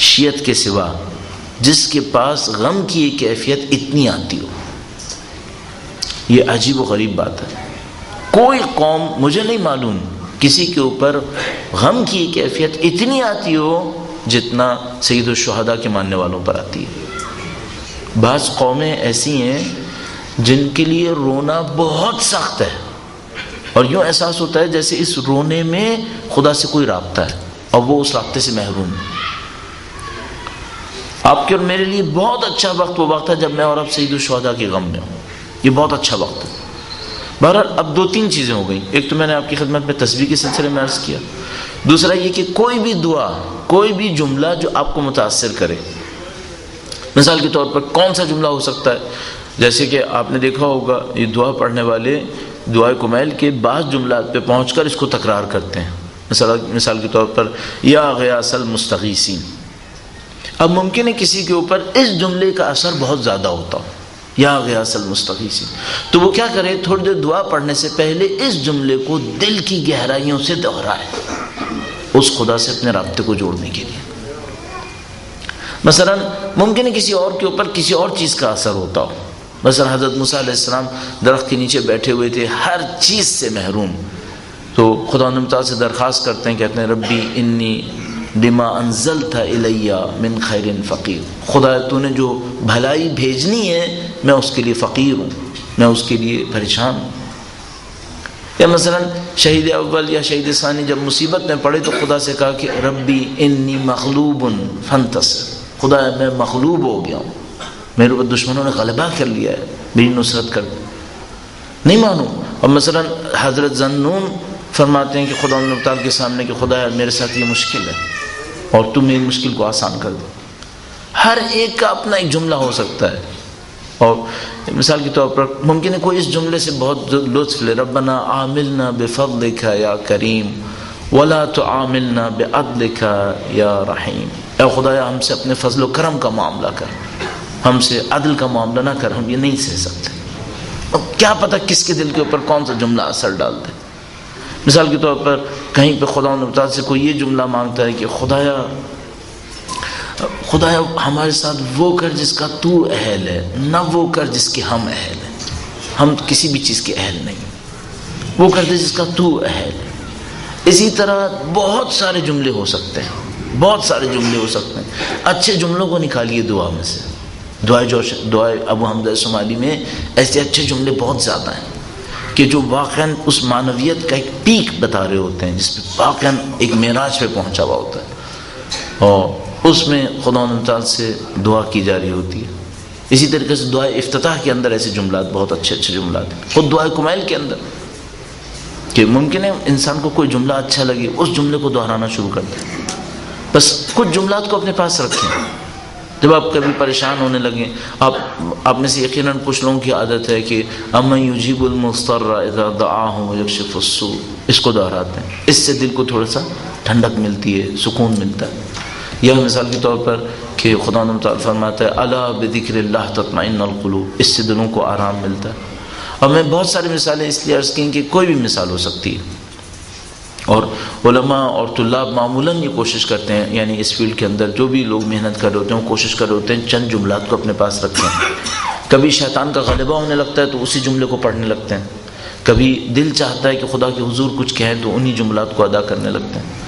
شیعت کے سوا جس کے پاس غم کی یہ کیفیت اتنی آتی ہو۔ یہ عجیب و غریب بات ہے، کوئی قوم مجھے نہیں معلوم کسی کے اوپر غم کی یہ کیفیت اتنی آتی ہو جتنا سید الشہداء کے ماننے والوں پر آتی ہے۔ بعض قومیں ایسی ہیں جن کے لیے رونا بہت سخت ہے، اور یوں احساس ہوتا ہے جیسے اس رونے میں خدا سے کوئی رابطہ ہے اور وہ اس رابطے سے محروم ہے۔ آپ کے اور میرے لیے بہت اچھا وقت وہ وقت ہے جب میں اور اب سید الشہداء کے غم میں ہوں، یہ بہت اچھا وقت ہے۔ بہرحال اب 2-3 چیزیں ہو گئیں، ایک تو میں نے آپ کی خدمت میں تسبیح کے سلسلے میں عرض کیا، دوسرا یہ کہ کوئی بھی دعا، کوئی بھی جملہ جو آپ کو متاثر کرے، مثال کے طور پر کون سا جملہ ہو سکتا ہے؟ جیسے کہ آپ نے دیکھا ہوگا یہ دعا پڑھنے والے دعائے کمیل کے بعض جملات پہ پہنچ کر اس کو تکرار کرتے ہیں، مثال کے طور پر یا غیاث المستغیثین۔ اب ممکن ہے کسی کے اوپر اس جملے کا اثر بہت زیادہ ہوتا ہو، یا غیاث المستغیثین، تو وہ کیا کرے، تھوڑی دیر دعا پڑھنے سے پہلے اس جملے کو دل کی گہرائیوں سے دہرائے، اس خدا سے اپنے رابطے کو جوڑنے کے لیے۔ مثلا ممکن ہے کسی اور کے اوپر کسی اور چیز کا اثر ہوتا ہو، مثلا حضرت موسیٰ علیہ السلام درخت کے نیچے بیٹھے ہوئے تھے، ہر چیز سے محروم، تو خدا تعالیٰ سے درخواست کرتے ہیں، کہتے ہیں ربی انی لما انزلت الی من خیر فقیر، خدا تو نے جو بھلائی بھیجنی ہے میں اس کے لیے فقیر ہوں، میں اس کے لیے پریشان ہوں۔ یا مثلا شہید اول یا شہید ثانی جب مصیبت میں پڑے تو خدا سے کہا کہ ربی انی مغلوب فانتصر، خدا میں مغلوب ہو گیا ہوں، میرے اوپر دشمنوں نے غلبہ کر لیا ہے، میری نصرت کر، نہیں مانوں۔ اور مثلا حضرت ذنون فرماتے ہیں کہ خدا تعالیٰ کے سامنے کہ خدا میرے ساتھ یہ مشکل ہے، اور تو میری مشکل کو آسان کر دے۔ ہر ایک کا اپنا ایک جملہ ہو سکتا ہے، اور مثال کے طور پر ممکن ہے کوئی اس جملے سے بہت لطف لے، ربنا عاملنا بفضلک یا کریم ولا تعاملنا بعدلک یا رحیم، اے خدایا ہم سے اپنے فضل و کرم کا معاملہ کر، ہم سے عدل کا معاملہ نہ کر، ہم یہ نہیں سہ سکتے۔ اب کیا پتہ کس کے دل کے اوپر کون سا جملہ اثر ڈال دے۔ مثال کے طور پر کہیں پہ خدا تعالیٰ سے کوئی یہ جملہ مانگتا ہے کہ خدایا ہمارے ساتھ وہ کر جس کا تو اہل ہے، نہ وہ کر جس کے ہم اہل ہیں، ہم کسی بھی چیز کے اہل نہیں، وہ کر دے جس کا تو اہل ہے۔ اسی طرح بہت سارے جملے ہو سکتے ہیں، بہت سارے جملے ہو سکتے ہیں۔ اچھے جملوں کو نکالیے دعا میں سے، دعائے ابو حمزہ شمالی میں ایسے اچھے جملے بہت زیادہ ہیں کہ جو واقعاً اس معنویت کا ایک پیک بتا رہے ہوتے ہیں، جس پہ واقعاً ایک معراج پہ پہنچا ہوا ہوتا ہے، اور اس میں خدا تعالیٰ سے دعا کی جا رہی ہوتی ہے۔ اسی طریقے سے دعائے افتتاح کے اندر ایسے جملات بہت اچھے اچھے جملات ہیں، خود دعائے کمیل کے اندر کہ ممکن ہے انسان کو کوئی جملہ اچھا لگے، اس جملے کو دہرانا شروع کر دیں۔ بس کچھ جملات کو اپنے پاس رکھیں، جب آپ کبھی پریشان ہونے لگیں، آپ میں سے یقیناً کچھ لوگوں کی عادت ہے کہ امن یجیب المضطر اذا دعاہ ویکشف السوء، اس کو دہراتے ہیں، اس سے دل کو تھوڑا سا ٹھنڈک ملتی ہے، سکون ملتا ہے۔ یا مثال کے طور پر کہ خدا تعالیٰ فرماتا ہے الا بذکر اللہ تطمئن القلوب، اس سے دلوں کو آرام ملتا ہے۔ اور میں بہت ساری مثالیں اس لیے عرض کی کہ کوئی بھی مثال ہو سکتی ہے، اور علماء اور طلاب معمولاً یہ کوشش کرتے ہیں، یعنی اس فیلڈ کے اندر جو بھی لوگ محنت کر رہے ہوتے ہیں وہ کوشش کر رہے ہوتے ہیں چند جملات کو اپنے پاس رکھیں۔ کبھی شیطان کا غلبہ ہونے لگتا ہے تو اسی جملے کو پڑھنے لگتے ہیں، کبھی دل چاہتا ہے کہ خدا کے حضور کچھ کہیں تو انہی جملات کو ادا کرنے لگتے ہیں،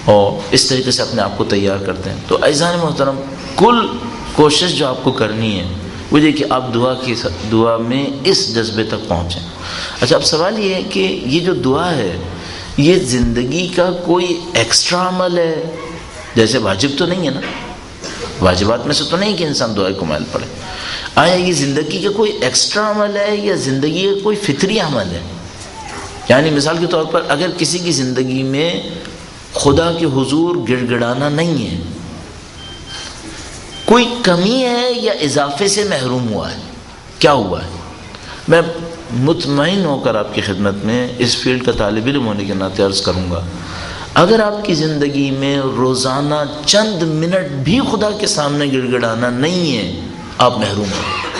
اور اس طریقے سے اپنے آپ کو تیار کرتے ہیں۔ تو عزیزان محترم، کل کوشش جو آپ کو کرنی ہے وہ یہ کہ آپ دعا میں اس جذبے تک پہنچیں۔ اچھا، اب سوال یہ ہے کہ یہ جو دعا ہے یہ زندگی کا کوئی ایکسٹرا عمل ہے؟ جیسے واجب تو نہیں ہے نا، واجبات میں سے تو نہیں کہ انسان دعائے کمیل پڑھے۔ آیا یہ زندگی کا کوئی ایکسٹرا عمل ہے یا زندگی کا کوئی فطری عمل ہے؟ یعنی مثال کے طور پر اگر کسی کی زندگی میں خدا کے حضور گڑ گڑانا نہیں ہے، کوئی کمی ہے یا اضافے سے محروم ہوا ہے، کیا ہوا ہے؟ میں مطمئن ہو کر آپ کی خدمت میں اس فیلڈ کا طالب علم ہونے کے ناطے عرض کروں گا، اگر آپ کی زندگی میں روزانہ چند منٹ بھی خدا کے سامنے گڑ گڑانا نہیں ہے، آپ محروم ہیں،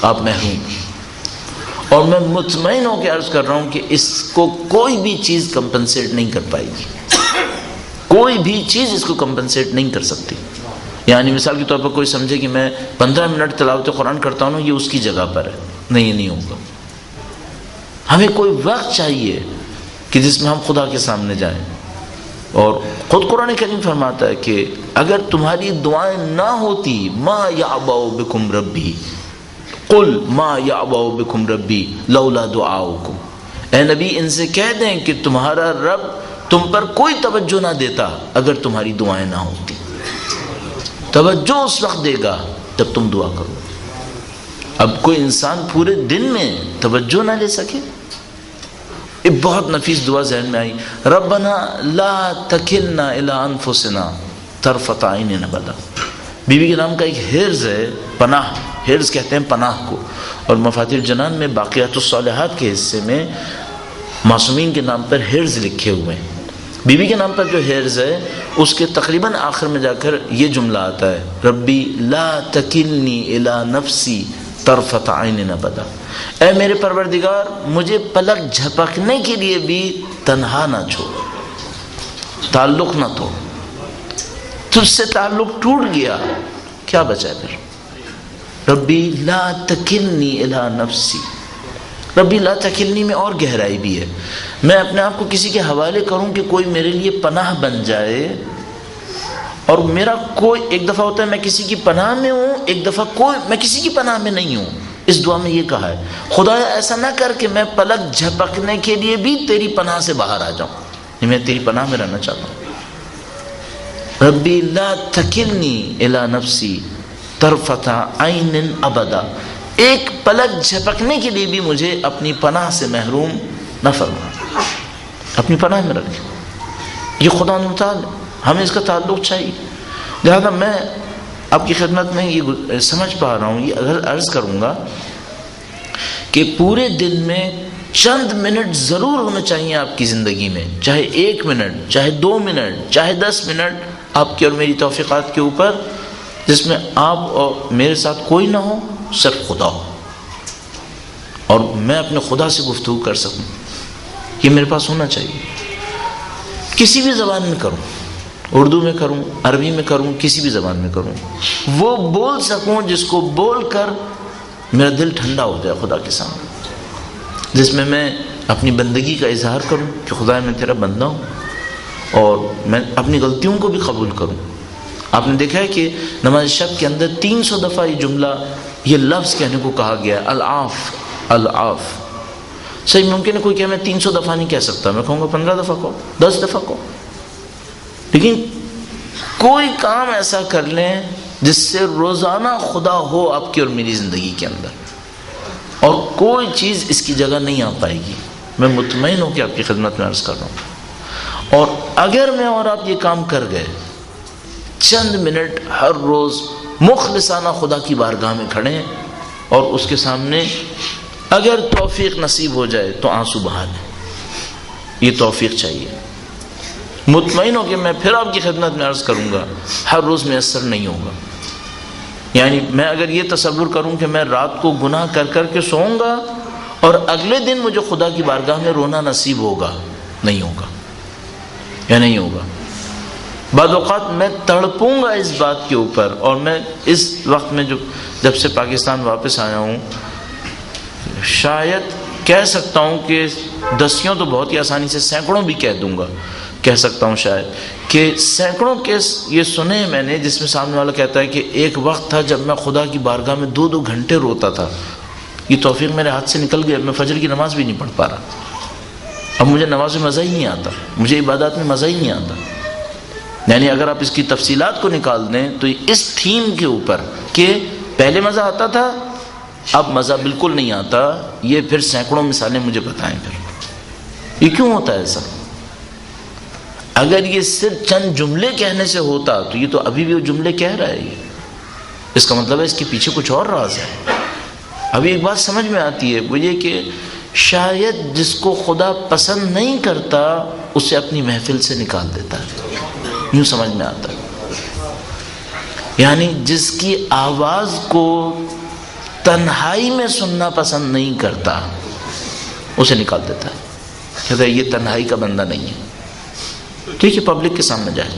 آپ محروم ہیں۔ اور میں مطمئن ہو کے عرض کر رہا ہوں کہ اس کو کوئی بھی چیز کمپنسیٹ نہیں کر پائے گی، کوئی بھی چیز اس کو کمپنسیٹ نہیں کر سکتی۔ یعنی مثال کے طور پر کوئی سمجھے کہ میں 15 منٹ تلاوت قرآن کرتا ہوں، یہ اس کی جگہ پر ہے، نہیں، یہ نہیں ہوگا۔ ہمیں کوئی وقت چاہیے کہ جس میں ہم خدا کے سامنے جائیں، اور خود قرآن کریم فرماتا ہے کہ اگر تمہاری دعائیں نہ ہوتی ما یعبأ بکم ربی، قل ما یعبأ بکم ربی لولا دعاؤکم، اے نبی ان سے کہہ دیں کہ تمہارا رب تم پر کوئی توجہ نہ دیتا اگر تمہاری دعائیں نہ ہوتی۔ توجہ اس وقت دے گا جب تم دعا کرو۔ اب کوئی انسان پورے دن میں توجہ نہ لے سکے؟ ایک بہت نفیس دعا ذہن میں آئی، ربنا لا تکلنا الی انفسنا طرفۃ عین ابدا۔ بی بی کے نام کا ایک حرز ہے، پناہ، حرز کہتے ہیں پناہ کو، اور مفاتیح الجنان میں باقیات الصالحات کے حصے میں معصومین کے نام پر حرز لکھے ہوئے ہیں۔ بی بی کے نام پر جو حرز ہے اس کے تقریباً آخر میں جا کر یہ جملہ آتا ہے، ربی لا تکلنی الی نفسی طرفۃ عین ابدا، اے میرے پروردگار مجھے پلک جھپکنے کے لیے بھی تنہا نہ چھوڑ، تعلق نہ توڑ۔ تجھ سے تعلق ٹوٹ گیا، کیا بچا پھر؟ ربی لا تکلنی الی نفسی، ربی لا تکلنی میں اور گہرائی بھی ہے، میں اپنے آپ کو کسی کے حوالے کروں کہ کوئی میرے لیے پناہ بن جائے، اور میرا کوئی، ایک دفعہ ہوتا ہے میں کسی کی پناہ میں ہوں، ایک دفعہ میں کسی کی پناہ میں نہیں ہوں۔ اس دعا میں یہ کہا ہے خدایا ایسا نہ کر کہ میں پلک جھپکنے کے لیے بھی تیری پناہ سے باہر آ جاؤں، میں تیری پناہ میں رہنا چاہتا ہوں۔ ربی لا تکلنی الی نفسی طرفۃ عین ابدا، ایک پلک جھپکنے کے لیے بھی مجھے اپنی پناہ سے محروم نہ فرما، اپنی پناہ میں رکھ۔ یہ خدا تعالی ہمیں اس کا تعلق چاہیے. لہذا میں آپ کی خدمت میں یہ سمجھ پا رہا ہوں، یہ عرض کروں گا کہ پورے دن میں چند منٹ ضرور ہونے چاہیے آپ کی زندگی میں، چاہے 1 منٹ، چاہے 2 منٹ، چاہے 10 منٹ آپ کی اور میری توفیقات کے اوپر، جس میں آپ اور میرے ساتھ کوئی نہ ہو، صرف خدا ہو، اور میں اپنے خدا سے گفتگو کر سکوں. یہ میرے پاس ہونا چاہیے. کسی بھی زبان میں کروں، اردو میں کروں، عربی میں کروں، کسی بھی زبان میں کروں، وہ بول سکوں جس کو بول کر میرا دل ٹھنڈا ہو جائے خدا کے سامنے، جس میں میں اپنی بندگی کا اظہار کروں کہ خدا میں تیرا بندہ ہوں، اور میں اپنی غلطیوں کو بھی قبول کروں. آپ نے دیکھا ہے کہ نماز شب کے اندر 300 دفعہ یہ جملہ، یہ لفظ کہنے کو کہا گیا ہے، العاف العاف. صحیح ممکن ہے کوئی کہ میں 300 دفعہ نہیں کہہ سکتا، میں کہوں گا 15 دفعہ کہو، 10 دفعہ کہو، لیکن کوئی کام ایسا کر لیں جس سے روزانہ خدا ہو آپ کی اور میری زندگی کے اندر، اور کوئی چیز اس کی جگہ نہیں آ پائے گی. میں مطمئن ہوں کہ آپ کی خدمت میں عرض کر رہا ہوں. اور اگر میں اور آپ یہ کام کر گئے، چند منٹ ہر روز مخلصانہ خدا کی بارگاہ میں کھڑے اور اس کے سامنے اگر توفیق نصیب ہو جائے تو آنسو بہا لیں. یہ توفیق چاہیے. مطمئن ہو کہ میں پھر آپ کی خدمت میں عرض کروں گا، ہر روز میسر نہیں ہوگا. یعنی میں اگر یہ تصور کروں کہ میں رات کو گناہ کر کر کے سوؤں گا اور اگلے دن مجھے خدا کی بارگاہ میں رونا نصیب ہوگا، نہیں ہوگا، یا نہیں ہوگا. بعض اوقات میں تڑپوں گا اس بات کے اوپر، اور میں اس وقت میں جب سے پاکستان واپس آیا ہوں، شاید کہہ سکتا ہوں کہ دسیوں تو بہت ہی آسانی سے، سینکڑوں بھی کہہ دوں گا، کہہ سکتا ہوں شاید کہ سینکڑوں کیس یہ سنے ہیں میں نے جس میں سامنے والا کہتا ہے کہ ایک وقت تھا جب میں خدا کی بارگاہ میں 2 گھنٹے روتا تھا، یہ توفیق میرے ہاتھ سے نکل گیا، میں فجر کی نماز بھی نہیں پڑھ پا رہا، اب مجھے نماز میں مزہ ہی نہیں آتا، مجھے عبادات میں مزہ ہی نہیں آتا. یعنی اگر آپ اس کی تفصیلات کو نکال دیں تو اس تھیم کے اوپر کہ پہلے مزہ آتا تھا اب مزہ بالکل نہیں آتا، یہ پھر سینکڑوں مثالیں مجھے بتائیں پھر یہ کیوں ہوتا ہے ایسا. اگر یہ صرف چند جملے کہنے سے ہوتا تو یہ تو ابھی بھی وہ جملے کہہ رہا ہے، یہ اس کا مطلب ہے اس کے پیچھے کچھ اور راز ہے. ابھی ایک بات سمجھ میں آتی ہے، وہ یہ کہ شاید جس کو خدا پسند نہیں کرتا اسے اپنی محفل سے نکال دیتا ہے، یوں سمجھ میں آتا ہے. یعنی جس کی آواز کو تنہائی میں سننا پسند نہیں کرتا اسے نکال دیتا ہے، کہتا ہے یہ تنہائی کا بندہ نہیں ہے. ٹھیک ہے، پبلک کے سامنے جائے،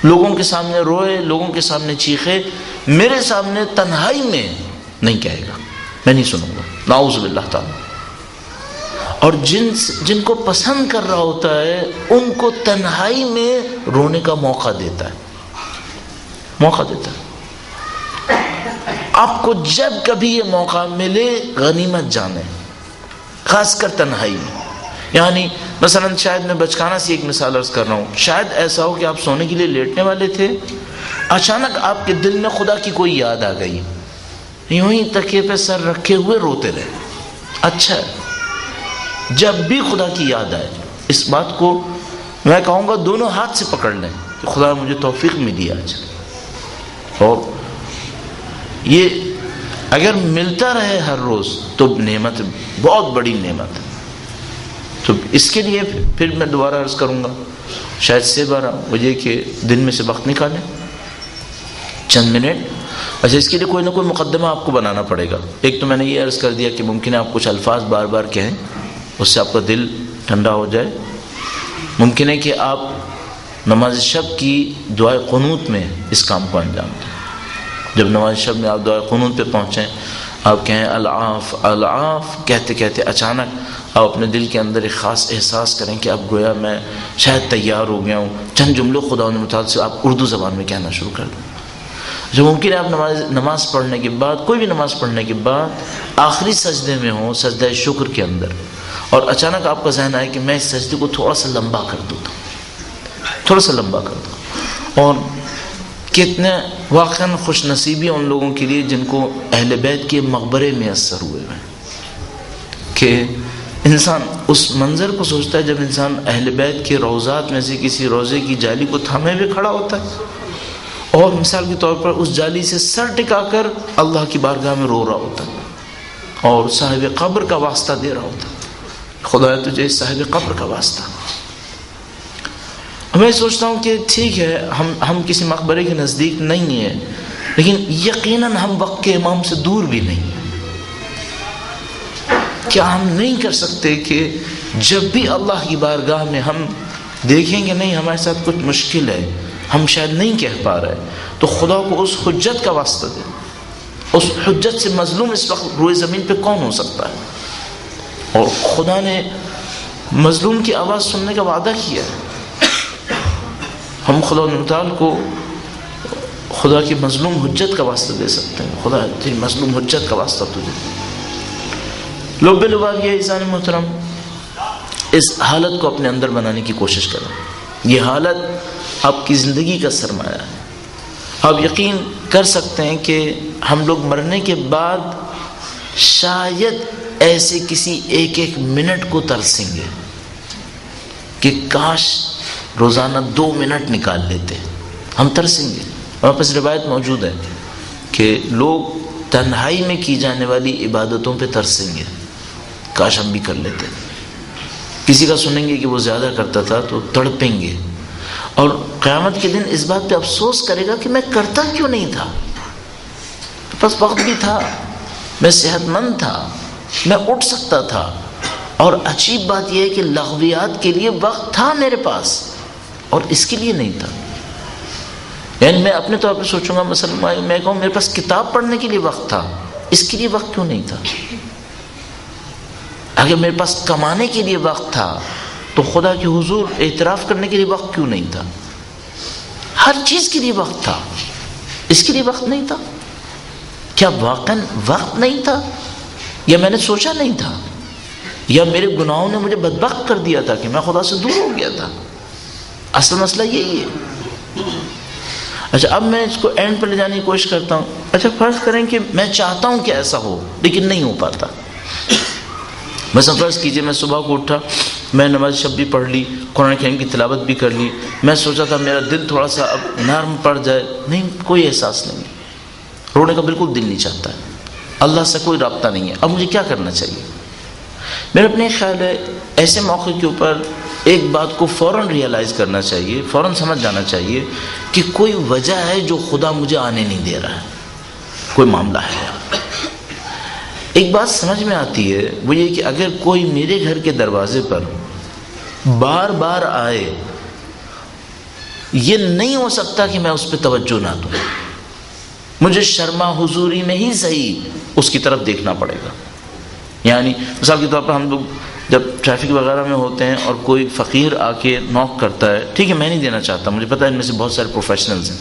لوگوں کے سامنے روئے، لوگوں کے سامنے چیخے، میرے سامنے تنہائی میں نہیں کہے گا، میں نہیں سنوں گا، نعوذ باللہ تعالی. اور جن کو پسند کر رہا ہوتا ہے ان کو تنہائی میں رونے کا موقع دیتا ہے، موقع دیتا ہے. آپ کو جب کبھی یہ موقع ملے غنیمت جانیں، خاص کر تنہائی میں. یعنی مثلا شاید میں بچکانہ سے ایک مثال عرض کر رہا ہوں، شاید ایسا ہو کہ آپ سونے کے لیے لیٹنے والے تھے، اچانک آپ کے دل میں خدا کی کوئی یاد آ گئی، یوں ہی تکیے پہ سر رکھے ہوئے روتے رہے. اچھا ہے، جب بھی خدا کی یاد آئے اس بات کو میں کہوں گا دونوں ہاتھ سے پکڑ لیں کہ خدا مجھے توفیق ملی آج. اور یہ اگر ملتا رہے ہر روز تو نعمت، بہت بڑی نعمت ہے. تو اس کے لیے پھر میں دوبارہ عرض کروں گا، شاید سے بارہ وجہ کہ دن میں سے وقت نکالیں چند منٹ. اچھا، اس کے لیے کوئی نہ کوئی مقدمہ آپ کو بنانا پڑے گا. ایک تو میں نے یہ عرض کر دیا کہ ممکن ہے آپ کچھ الفاظ بار بار کہیں، اس سے آپ کا دل ٹھنڈا ہو جائے. ممکن ہے کہ آپ نماز شب کی دعائے قنوت میں اس کام کو انجام دیں. جب نماز شب میں آپ دعائے قنوت پہ پہنچیں، آپ کہیں العاف العاف کہتے کہتے اچانک آپ اپنے دل کے اندر ایک خاص احساس کریں کہ اب گویا میں شاید تیار ہو گیا ہوں. چند جملے خدا متعال سے آپ اردو زبان میں کہنا شروع کر دیں. جو ممکن ہے آپ نماز پڑھنے کے بعد، کوئی بھی نماز پڑھنے کے بعد آخری سجدے میں ہوں، سجدہ شکر کے اندر، اور اچانک آپ کا ذہن آئے کہ میں اس سجدے کو تھوڑا سا لمبا کر دوں، تھوڑا سا لمبا کر دوں. اور کتنے واقعاً خوش نصیبی ان لوگوں کے لیے جن کو اہل بیت کے مقبرے میسر ہوئے ہیں کہ انسان اس منظر کو سوچتا ہے جب انسان اہل بیت کے روضات میں سے کسی روضے کی جالی کو تھامے ہوئے کھڑا ہوتا ہے اور مثال کے طور پر اس جالی سے سر ٹکا کر اللہ کی بارگاہ میں رو رہا ہوتا ہے اور صاحب قبر کا واسطہ دے رہا ہوتا ہے، خدا تجھے صاحب قبر کا واسطہ۔ میں سوچتا ہوں کہ ٹھیک ہے ہم کسی مقبرے کے نزدیک نہیں ہیں، لیکن یقیناً ہم وقت کے امام سے دور بھی نہیں ہیں۔ کیا ہم نہیں کر سکتے کہ جب بھی اللہ کی بارگاہ میں ہم دیکھیں گے نہیں ہمارے ساتھ کچھ مشکل ہے، ہم شاید نہیں کہہ پا رہے، تو خدا کو اس حجت کا واسطہ دیں۔ اس حجت سے مظلوم اس وقت روئے زمین پہ کون ہو سکتا ہے؟ اور خدا نے مظلوم کی آواز سننے کا وعدہ کیا ہے۔ ہم خدا متعال کو خدا کی مظلوم حجت کا واسطہ دے سکتے ہیں۔ خدا تیری مظلوم حجت کا واسطہ تجھے۔ لوگ بالباب یہ انسان محترم اس حالت کو اپنے اندر بنانے کی کوشش کریں۔ یہ حالت آپ کی زندگی کا سرمایہ ہے۔ آپ یقین کر سکتے ہیں کہ ہم لوگ مرنے کے بعد شاید ایسے کسی ایک منٹ کو ترسیں گے کہ کاش روزانہ 2 منٹ نکال لیتے۔ ہم ترسیں گے۔ ہمارے پاس روایت موجود ہے کہ لوگ تنہائی میں کی جانے والی عبادتوں پہ ترسیں گے، کاش ہم بھی کر لیتے۔ کسی کا سنیں گے کہ وہ زیادہ کرتا تھا تو تڑپیں گے، اور قیامت کے دن اس بات پہ افسوس کرے گا کہ میں کرتا کیوں نہیں تھا، بس وقت بھی تھا، میں صحت مند تھا، میں اٹھ سکتا تھا، اور عجیب بات یہ ہے کہ لغویات کے لیے وقت تھا میرے پاس اور اس کے لیے نہیں تھا۔ یعنی میں اپنے طور پہ سوچوں گا، مثلا میں کہوں میرے پاس کتاب پڑھنے کے لیے وقت تھا، اس کے لیے وقت کیوں نہیں تھا؟ اگر میرے پاس کمانے کے لیے وقت تھا تو خدا کے حضور اعتراف کرنے کے لیے وقت کیوں نہیں تھا؟ ہر چیز کے لیے وقت تھا، اس کے لیے وقت نہیں تھا؟ کیا واقعاً وقت نہیں تھا، یا میں نے سوچا نہیں تھا، یا میرے گناہوں نے مجھے بدبخت کر دیا تھا کہ میں خدا سے دور ہو گیا تھا؟ اصل مسئلہ یہی ہے۔ اچھا، اب میں اس کو اینڈ پہ لے جانے کی کوشش کرتا ہوں۔ اچھا فرض کریں کہ میں چاہتا ہوں کہ ایسا ہو لیکن نہیں ہو پاتا۔ مثلا فرض کیجئے میں صبح کو اٹھا، میں نماز شب بھی پڑھ لی، قرآن کریم کی تلاوت بھی کر لی، میں سوچا تھا میرا دل تھوڑا سا اب نرم پڑ جائے، نہیں، کوئی احساس نہیں، رونے کا بالکل دل نہیں چاہتا ہے، اللہ سے کوئی رابطہ نہیں ہے، اب مجھے کیا کرنا چاہیے؟ میرا اپنے خیال ہے ایسے موقع کے اوپر ایک بات کو فوراً ریئلائز کرنا چاہیے، فوراً سمجھ جانا چاہیے کہ کوئی وجہ ہے جو خدا مجھے آنے نہیں دے رہا ہے، کوئی معاملہ ہے۔ ایک بات سمجھ میں آتی ہے، وہ یہ کہ اگر کوئی میرے گھر کے دروازے پر بار بار آئے، یہ نہیں ہو سکتا کہ میں اس پہ توجہ نہ دوں، مجھے شرما حضوری میں ہی صحیح اس کی طرف دیکھنا پڑے گا۔ یعنی مثال کے طور پر ہم لوگ جب ٹریفک وغیرہ میں ہوتے ہیں اور کوئی فقیر آ کے نوک کرتا ہے، ٹھیک ہے میں نہیں دینا چاہتا، مجھے پتہ ہے ان میں سے بہت سارے پروفیشنلز ہیں،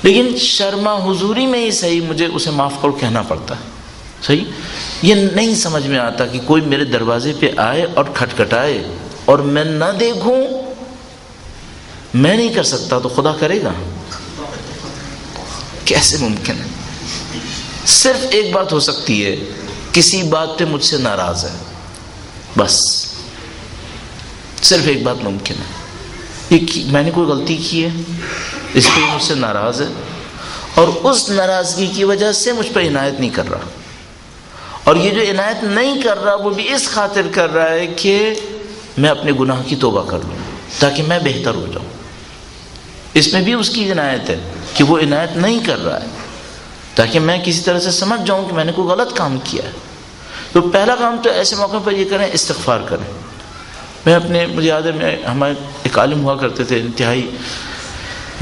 لیکن شرما حضوری میں ہی صحیح مجھے اسے معاف کرو کہنا پڑتا ہے، صحیح؟ یہ نہیں سمجھ میں آتا کہ کوئی میرے دروازے پہ آئے اور کھٹکھٹائے اور میں نہ دیکھوں، میں نہیں کر سکتا تو خدا کرے گا؟ کیسے ممکن ہے؟ صرف ایک بات ہو سکتی ہے، کسی بات پہ مجھ سے ناراض ہے، بس صرف ایک بات ممکن ہے، یہ میں نے کوئی غلطی کی ہے، اس پہ مجھ سے ناراض ہے، اور اس ناراضگی کی وجہ سے مجھ پہ عنایت نہیں کر رہا، اور یہ جو عنایت نہیں کر رہا وہ بھی اس خاطر کر رہا ہے کہ میں اپنے گناہ کی توبہ کر لوں تاکہ میں بہتر ہو جاؤں۔ اس میں بھی اس کی عنایت ہے کہ وہ عنایت نہیں کر رہا ہے تاکہ میں کسی طرح سے سمجھ جاؤں کہ میں نے کوئی غلط کام کیا ہے۔ تو پہلا کام تو ایسے موقع پر یہ کریں، استغفار کریں۔ مجھے یاد ہے ہمارے ایک عالم ہوا کرتے تھے، انتہائی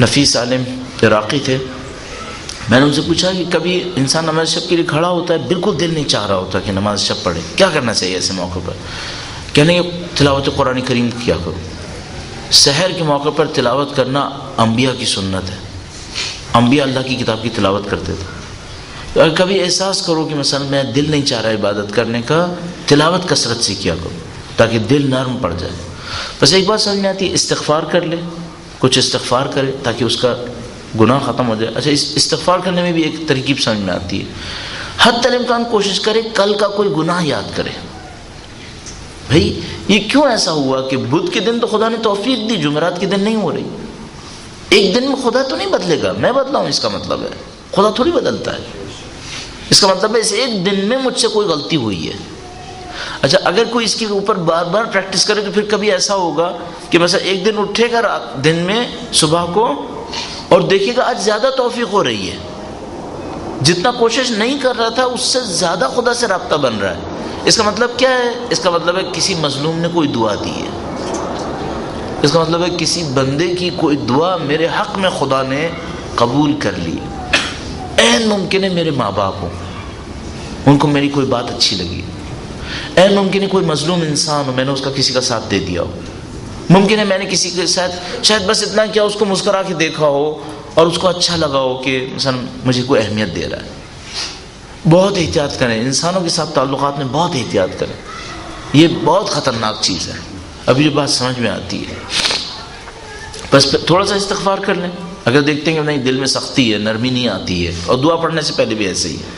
نفیس عالم عراقی تھے، میں نے ان سے پوچھا کہ کبھی انسان نماز شب کے لیے کھڑا ہوتا ہے، بالکل دل نہیں چاہ رہا ہوتا کہ نماز شب پڑھے، کیا کرنا چاہیے ایسے موقع پر؟ کہنے کہ تلاوت قرآن کریم کیا کرو۔ سحر کے موقع پر تلاوت کرنا انبیاء کی سنت ہے، انبیاء اللہ کی کتاب کی تلاوت کرتے تھے۔ اگر کبھی احساس کرو کہ مثلا میں دل نہیں چاہ رہا عبادت کرنے کا، تلاوت کثرت سے کیا کرو تاکہ دل نرم پڑ جائے۔ بس ایک بات سمجھ میں آتی ہے، استغفار کر لے، کچھ استغفار کرے تاکہ اس کا گناہ ختم ہو جائے۔ اچھا، استغفار کرنے میں بھی ایک ترکیب سمجھ میں آتی ہے، حتی الامکان کوشش کرے کل کا کوئی گناہ یاد کرے، بھائی یہ کیوں ایسا ہوا کہ بدھ کے دن تو خدا نے توفیق دی، جمعرات کے دن نہیں ہو رہی؟ ایک دن میں خدا تو نہیں بدلے گا، میں بدلا ہوں اس کا مطلب ہے، خدا تھوڑی بدلتا ہے۔ اس کا مطلب ہے اس ایک دن میں مجھ سے کوئی غلطی ہوئی ہے۔ اچھا اگر کوئی اس کے اوپر بار بار پریکٹس کرے تو پھر کبھی ایسا ہوگا کہ مثلا ایک دن اٹھے گا دن میں صبح کو اور دیکھے گا آج زیادہ توفیق ہو رہی ہے، جتنا کوشش نہیں کر رہا تھا اس سے زیادہ خدا سے رابطہ بن رہا ہے۔ اس کا مطلب کیا ہے؟ اس کا مطلب ہے کسی مظلوم نے کوئی دعا دی ہے، اس کا مطلب ہے کسی بندے کی کوئی دعا میرے حق میں خدا نے قبول کر لی۔ عین ممکن ہے میرے ماں باپ ہوں، ان کو میری کوئی بات اچھی لگی، عین ممکن ہے کوئی مظلوم انسان ہو، میں نے اس کا کسی کا ساتھ دے دیا ہو، ممکن ہے میں نے کسی کے ساتھ شاید بس اتنا کیا اس کو مسکرا کے دیکھا ہو اور اس کو اچھا لگا ہو کہ مثلا مجھے کوئی اہمیت دے رہا ہے۔ بہت احتیاط کریں، انسانوں کے ساتھ تعلقات میں بہت احتیاط کریں، یہ بہت خطرناک چیز ہے۔ ابھی جو بات سمجھ میں آتی ہے بس تھوڑا سا استغفار کر لیں، اگر دیکھتے ہیں کہ نہیں دل میں سختی ہے، نرمی نہیں آتی ہے، اور دعا پڑھنے سے پہلے بھی ایسے ہی ہے،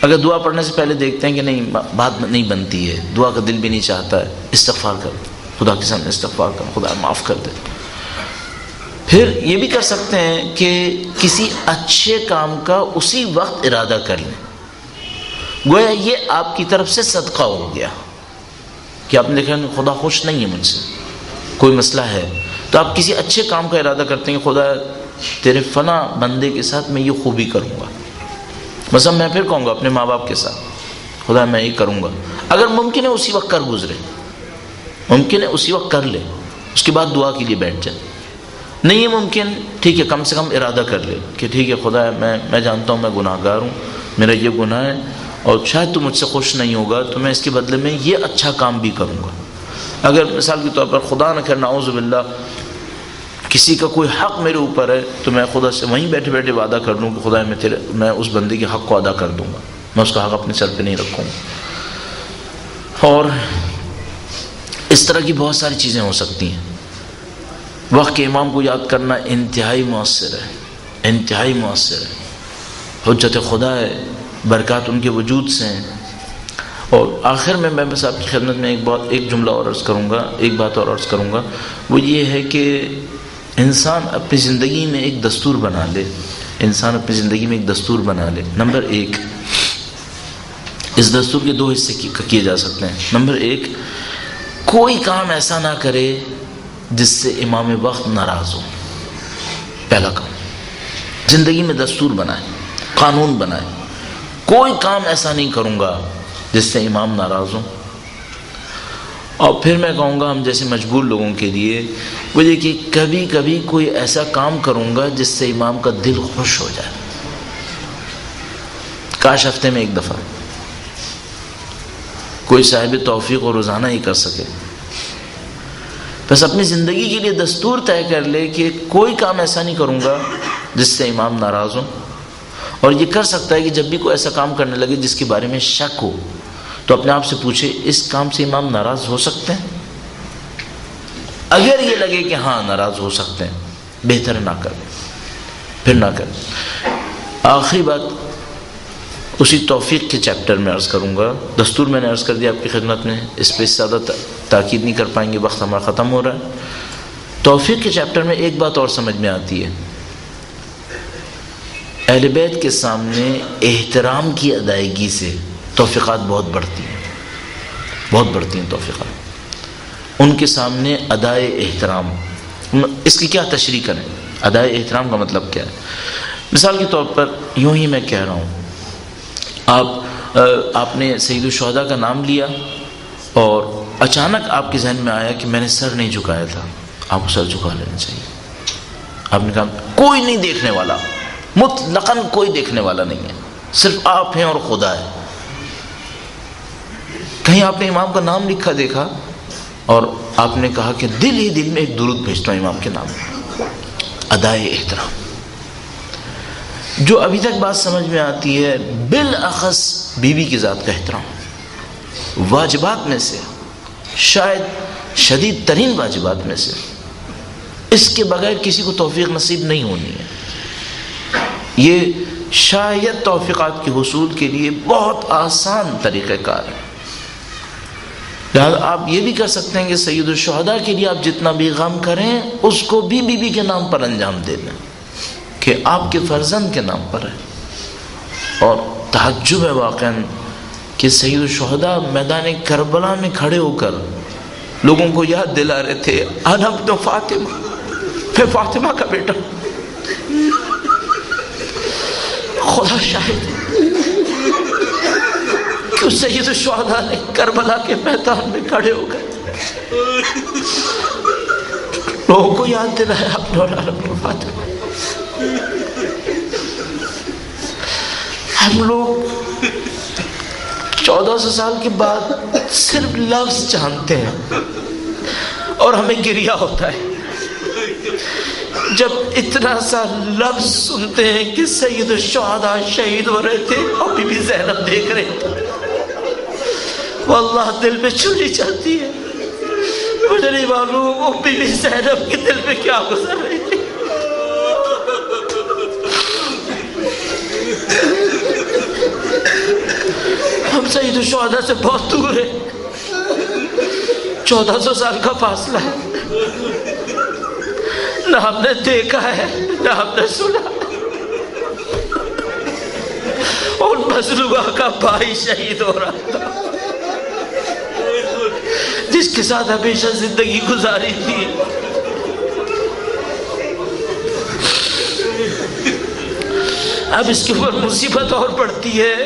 اگر دعا پڑھنے سے پہلے دیکھتے ہیں کہ نہیں بات نہیں بنتی ہے، دعا کا دل بھی نہیں چاہتا ہے، استغفار کر، خدا کے سامنے استغفار کر، خدا معاف کر دے۔ پھر یہ بھی کر سکتے ہیں کہ کسی اچھے کام کا اسی وقت ارادہ کر لیں، گویا یہ آپ کی طرف سے صدقہ ہو گیا کہ آپ نے دیکھا کہ خدا خوش نہیں ہے مجھ سے، کوئی مسئلہ ہے، تو آپ کسی اچھے کام کا ارادہ کرتے ہیں کہ خدا تیرے فلاں بندے کے ساتھ میں یہ خوبی کروں گا، مثلا میں پھر کہوں گا اپنے ماں باپ کے ساتھ خدا میں یہ کروں گا، اگر ممکن ہے اسی وقت کر گزرے، ممکن ہے اسی وقت کر لے، اس کے بعد دعا کے لیے بیٹھ جائے، نہیں ہے ممکن ٹھیک ہے کم سے کم ارادہ کر لے کہ ٹھیک ہے خدا میں جانتا ہوں میں گناہ گار ہوں، میرا یہ گناہ ہے اور شاید تو مجھ سے خوش نہیں ہوگا، تو میں اس کے بدلے میں یہ اچھا کام بھی کروں گا۔ اگر مثال کے طور پر خدا نہ کرے نعوذ باللہ کسی کا کوئی حق میرے اوپر ہے، تو میں خدا سے وہیں بیٹھے بیٹھے وعدہ کر لوں کہ خدا میں اس بندے کے حق کو ادا کر دوں گا، میں اس کا حق اپنے سر پہ نہیں رکھوں گا۔ اور اس طرح کی بہت ساری چیزیں ہو سکتی ہیں۔ وقت کے امام کو یاد کرنا انتہائی مؤثر ہے، انتہائی مؤثر ہے، حجت خدا ہے، برکات ان کے وجود سے ہیں۔ اور آخر میں بس آپ کی خدمت میں ایک جملہ اور عرض کروں گا، ایک بات اور عرض کروں گا، وہ یہ ہے کہ انسان اپنی زندگی میں ایک دستور بنا لے، انسان اپنی زندگی میں ایک دستور بنا لے۔ نمبر ایک، اس دستور کے دو حصے کیے جا سکتے ہیں۔ نمبر ایک، کوئی کام ایسا نہ کرے جس سے امام وقت ناراض ہو، پہلا کام، زندگی میں دستور بنائے، قانون بنائے، کوئی کام ایسا نہیں کروں گا جس سے امام ناراض ہوں۔ اور پھر میں کہوں گا ہم جیسے مجبور لوگوں کے لیے وہ یہ کہ کبھی کبھی کوئی ایسا کام کروں گا جس سے امام کا دل خوش ہو جائے، کاش ہفتے میں ایک دفعہ کوئی صاحب توفیق اور روزانہ ہی کر سکے۔ بس اپنی زندگی کے لیے دستور طے کر لے کہ کوئی کام ایسا نہیں کروں گا جس سے امام ناراض ہو، اور یہ کر سکتا ہے کہ جب بھی کوئی ایسا کام کرنے لگے جس کے بارے میں شک ہو تو اپنے آپ سے پوچھے اس کام سے امام ناراض ہو سکتے ہیں؟ اگر یہ لگے کہ ہاں ناراض ہو سکتے ہیں، بہتر نہ کریں، پھر نہ کریں۔ آخری بات اسی توفیق کے چیپٹر میں عرض کروں گا، دستور میں نے عرض کر دیا آپ کی خدمت میں، اس پہ زیادہ تاکید نہیں کر پائیں گے، وقت ہمارا ختم ہو رہا ہے۔ توفیق کے چیپٹر میں ایک بات اور سمجھ میں آتی ہے، اہل بیت کے سامنے احترام کی ادائیگی سے توفیقات بہت بڑھتی ہیں، بہت بڑھتی ہیں توفیقات، ان کے سامنے ادائے احترام۔ اس کی کیا تشریح کریں؟ ادائے احترام کا مطلب کیا ہے؟ مثال کے طور پر یوں ہی میں کہہ رہا ہوں، آپ نے سید الشہداء کا نام لیا اور اچانک آپ کے ذہن میں آیا کہ میں نے سر نہیں جھکایا تھا، آپ کو سر جھکا لینا چاہیے۔ آپ نے کہا کوئی نہیں دیکھنے والا، مطلقاً کوئی دیکھنے والا نہیں ہے، صرف آپ ہیں اور خدا ہے۔ کہیں آپ نے امام کا نام لکھا دیکھا اور آپ نے کہا کہ دل ہی دل میں ایک درود بھیجتا ہوں امام کے نام، ادائے احترام۔ جو ابھی تک بات سمجھ میں آتی ہے، بالاخص بیوی کی ذات کا احترام، واجبات میں سے، شاید شدید ترین واجبات میں سے، اس کے بغیر کسی کو توفیق نصیب نہیں ہونی ہے۔ یہ شاید توفیقات کے حصول کے لیے بہت آسان طریقہ کار ہے۔ لہٰذا آپ یہ بھی کر سکتے ہیں کہ سید الشہداء کے لیے آپ جتنا بھی غم کریں اس کو بھی بی بی کے نام پر انجام دے دیں کہ آپ کے فرزند کے نام پر ہے۔ اور تعجب ہے واقعاً کہ سید الشہداء میدان کربلا میں کھڑے ہو کر لوگوں کو یاد دلا رہے تھے انا ابن فاطمہ، میں فاطمہ کا بیٹا۔ خدا شاہد کہ سید الشہداء نے کربلا کے میدان میں کھڑے ہو کر لوگوں کو یاد دلایا اپنے مولانا ابن فاطمہ۔ ہم لوگ 1400 سال کے بعد صرف لفظ جانتے ہیں اور ہمیں گریہ ہوتا ہے جب اتنا سا لفظ سنتے ہیں کہ سید الشہداء شہید ہو رہے تھے اور بی بی زینب دیکھ رہے تھے۔ واللہ دل میں چوری چلتی ہے، مجھے نہیں معلوم وہ بی بی زینب کے دل میں کیا گزر رہی تھی۔ ہم سید الشہداء سے بہت دور ہیں، 1400 سال کا فاصلہ ہے، نہ ہم نے دیکھا ہے نہ ہم نے سنا۔ اور مظلومہ کا بھائی شہید ہو رہا تھا جس کے ساتھ ہمیشہ زندگی گزاری تھی۔ اب اس کے اوپر مصیبت اور پڑتی ہے،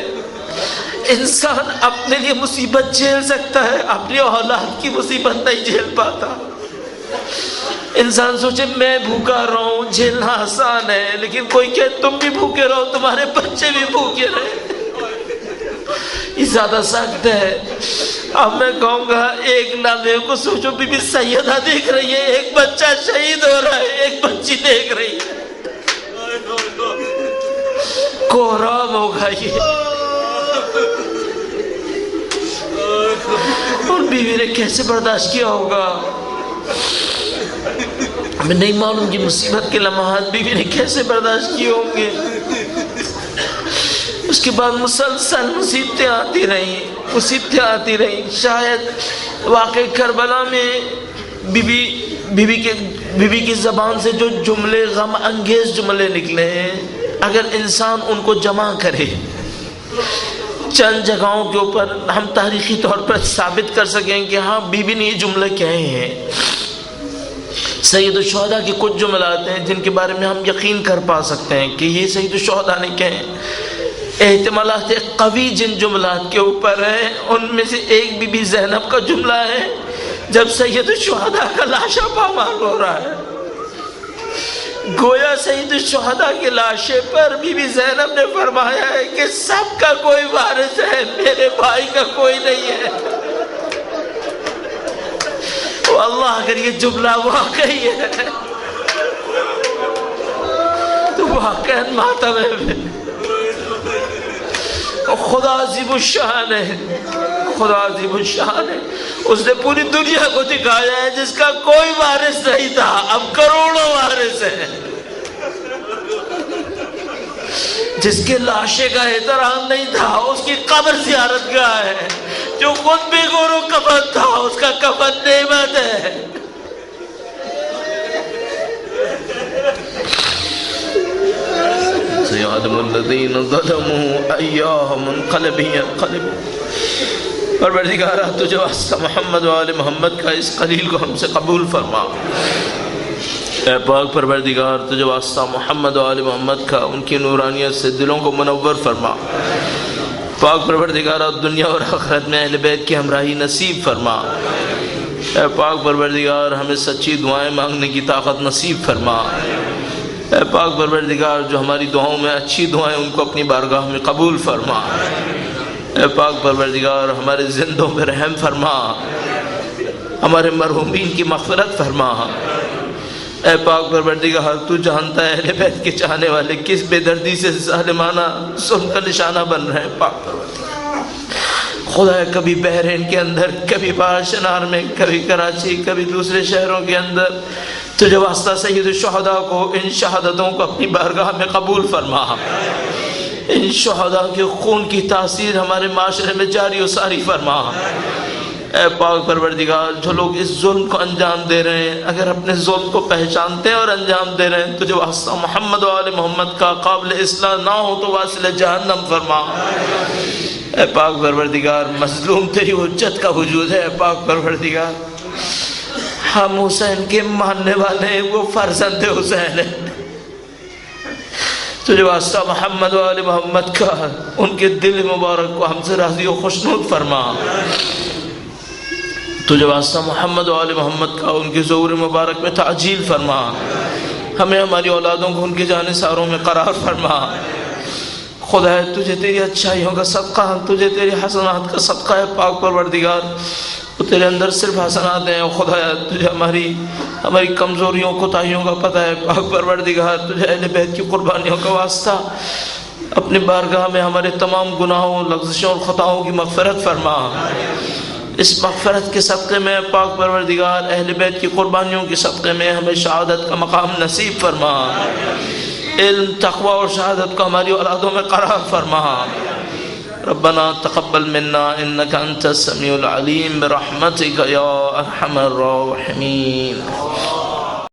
انسان اپنے لیے مصیبت جھیل سکتا ہے، اپنی اولاد کی مصیبت نہیں جھیل پاتا۔ انسان سوچے میں بھوکا رہوں جھیلنا آسان ہے، لیکن کوئی کہ تم بھی بھوکے رہو تمہارے بچے بھی بھوکے رہے، یہ زیادہ سخت ہے۔ اب میں کہوں گا ایک لمحے کو سوچو، بی بی سیدہ دیکھ رہی ہے، ایک بچہ شہید ہو رہا ہے، ایک بچی دیکھ رہی ہے، کوہرام ہوگا یہ۔ اور بیوی نے کیسے برداشت کیا ہوگا، ہمیں نہیں معلوم کہ مصیبت کے لمحات بیوی نے کیسے برداشت کیے ہوں گے۔ اس کے بعد مسلسل مصیبتیں آتی رہیں۔ شاید واقع کربلا میں بی بی کی زبان سے جو جملے غم انگیز جملے نکلے ہیں، اگر انسان ان کو جمع کرے چند جگہوں کے اوپر، ہم تاریخی طور پر ثابت کر سکیں کہ ہاں بی بی نے یہ جملے کہے ہیں۔ سید الشہداء کے کچھ جملات ہیں جن کے بارے میں ہم یقین کر پا سکتے ہیں کہ یہ سید الشہداء نے کہے ہیں۔ احتمالات قوی جن جملات کے اوپر ہیں ان میں سے ایک بی بی زینب کا جملہ ہے جب سید الشہداء کا لاشا پامال ہو رہا ہے، گویا سید الشہداء کے لاشے پر بی بی زینب نے فرمایا ہے کہ سب کا کوئی وارث ہے، میرے بھائی کا کوئی نہیں ہے۔ واللہ اگر یہ جملہ واقعی ہے تو واقعاً ماتم ہے۔ خدا عظیم الشان ہے، خدا عظیم الشان ہے، اس نے پوری دنیا کو دکھایا ہے جس کا کوئی وارث نہیں تھا، اب کروڑوں وارث ہیں، جس کے لاشے کا احترام نہیں تھا اس کی قبر زیارت گاہ ہے، جو خود بھی گورو کفن تھا اس کا کفن نعمت ہے۔ سيعلم الذين ظلموا أيها منقلب ينقلبون۔ پروردگارہ تجھے واسطہ محمد و آل محمد کا اس قلیل کو ہم سے قبول فرما۔ اے پاک پروردگار تجھے واسطہ محمد و آل محمد کا ان کی نورانیت سے دلوں کو منور فرما۔ پاک پروردگارہ دنیا اور آخرت میں اہل بیت کی ہمراہی نصیب فرما۔ اے پاک پروردگار ہمیں سچی دعائیں مانگنے کی طاقت نصیب فرما۔ اے پاک پروردگار جو ہماری دعاؤں میں اچھی دعائیں ان کو اپنی بارگاہ میں قبول فرما۔ اے پاک پروردگار ہمارے زندوں پہ رحم فرما، ہمارے مرحومین کی مغفرت فرما۔ اے پاک پروردگار تو جانتا ہے اہل بیت کے چاہنے والے کس بے دردی سے ظالمانہ ظلم کا نشانہ بن رہے ہیں۔ پاک پروردگار خدا کبھی بحرین کے اندر، کبھی باشنار میں، کبھی کراچی، کبھی دوسرے شہروں کے اندر تجھے واسطہ سید الشہداء کو ان شہادتوں کو اپنی بارگاہ میں قبول فرما۔ ان شہداء کے خون کی تاثیر ہمارے معاشرے میں جاری و ساری فرما۔ اے پاک پروردگار جو لوگ اس ظلم کو انجام دے رہے ہیں اگر اپنے ظلم کو پہچانتے ہیں اور انجام دے رہے ہیں تو جو واسطہ محمد و آل محمد کا قابل اصلاح نہ ہو تو واصل جہنم فرما۔ اے پاک پروردگار مظلوم تیری حجت کا وجود ہے۔ اے پاک پروردگار ہم حسین کے ماننے والے ہیں، وہ فرزند حسین ہیں، تجھے واسطہ محمد و آل محمد کا ان کے دل مبارک کو ہم سے راضی و خوشنود فرما۔ تجھے واسطہ محمد و آل محمد کا ان کے ظہور مبارک میں تعجیل فرما، ہمیں ہماری اولادوں کو ان کے جانثاروں میں قرار فرما۔ خدا ہے تجھے تیری اچھائیوں کا صدقہ، تجھے تیری حسنات کا صدقہ ہے پاک پروردگار، وہ تیرے اندر صرف حسنات ہیں۔ خدا ہے تجھے ہماری کمزوریوں کوتاہیوں کا پتہ ہے پاک پروردگار، تجھے اہل بیت کی قربانیوں کا واسطہ اپنی بارگاہ میں ہمارے تمام گناہوں، لغزشوں اور خطاؤں کی مغفرت فرما۔ اس مغفرت کے صدقے میں پاک پروردگار اہل بیت کی قربانیوں کے صدقے میں ہمیں شہادت کا مقام نصیب فرما، علم، تقوی اور شہادت کو ہماری اولادوں میں قرار فرما۔ ربنا تقبل منا انك انت السميع العليم برحمتك يا ارحم الراحمين۔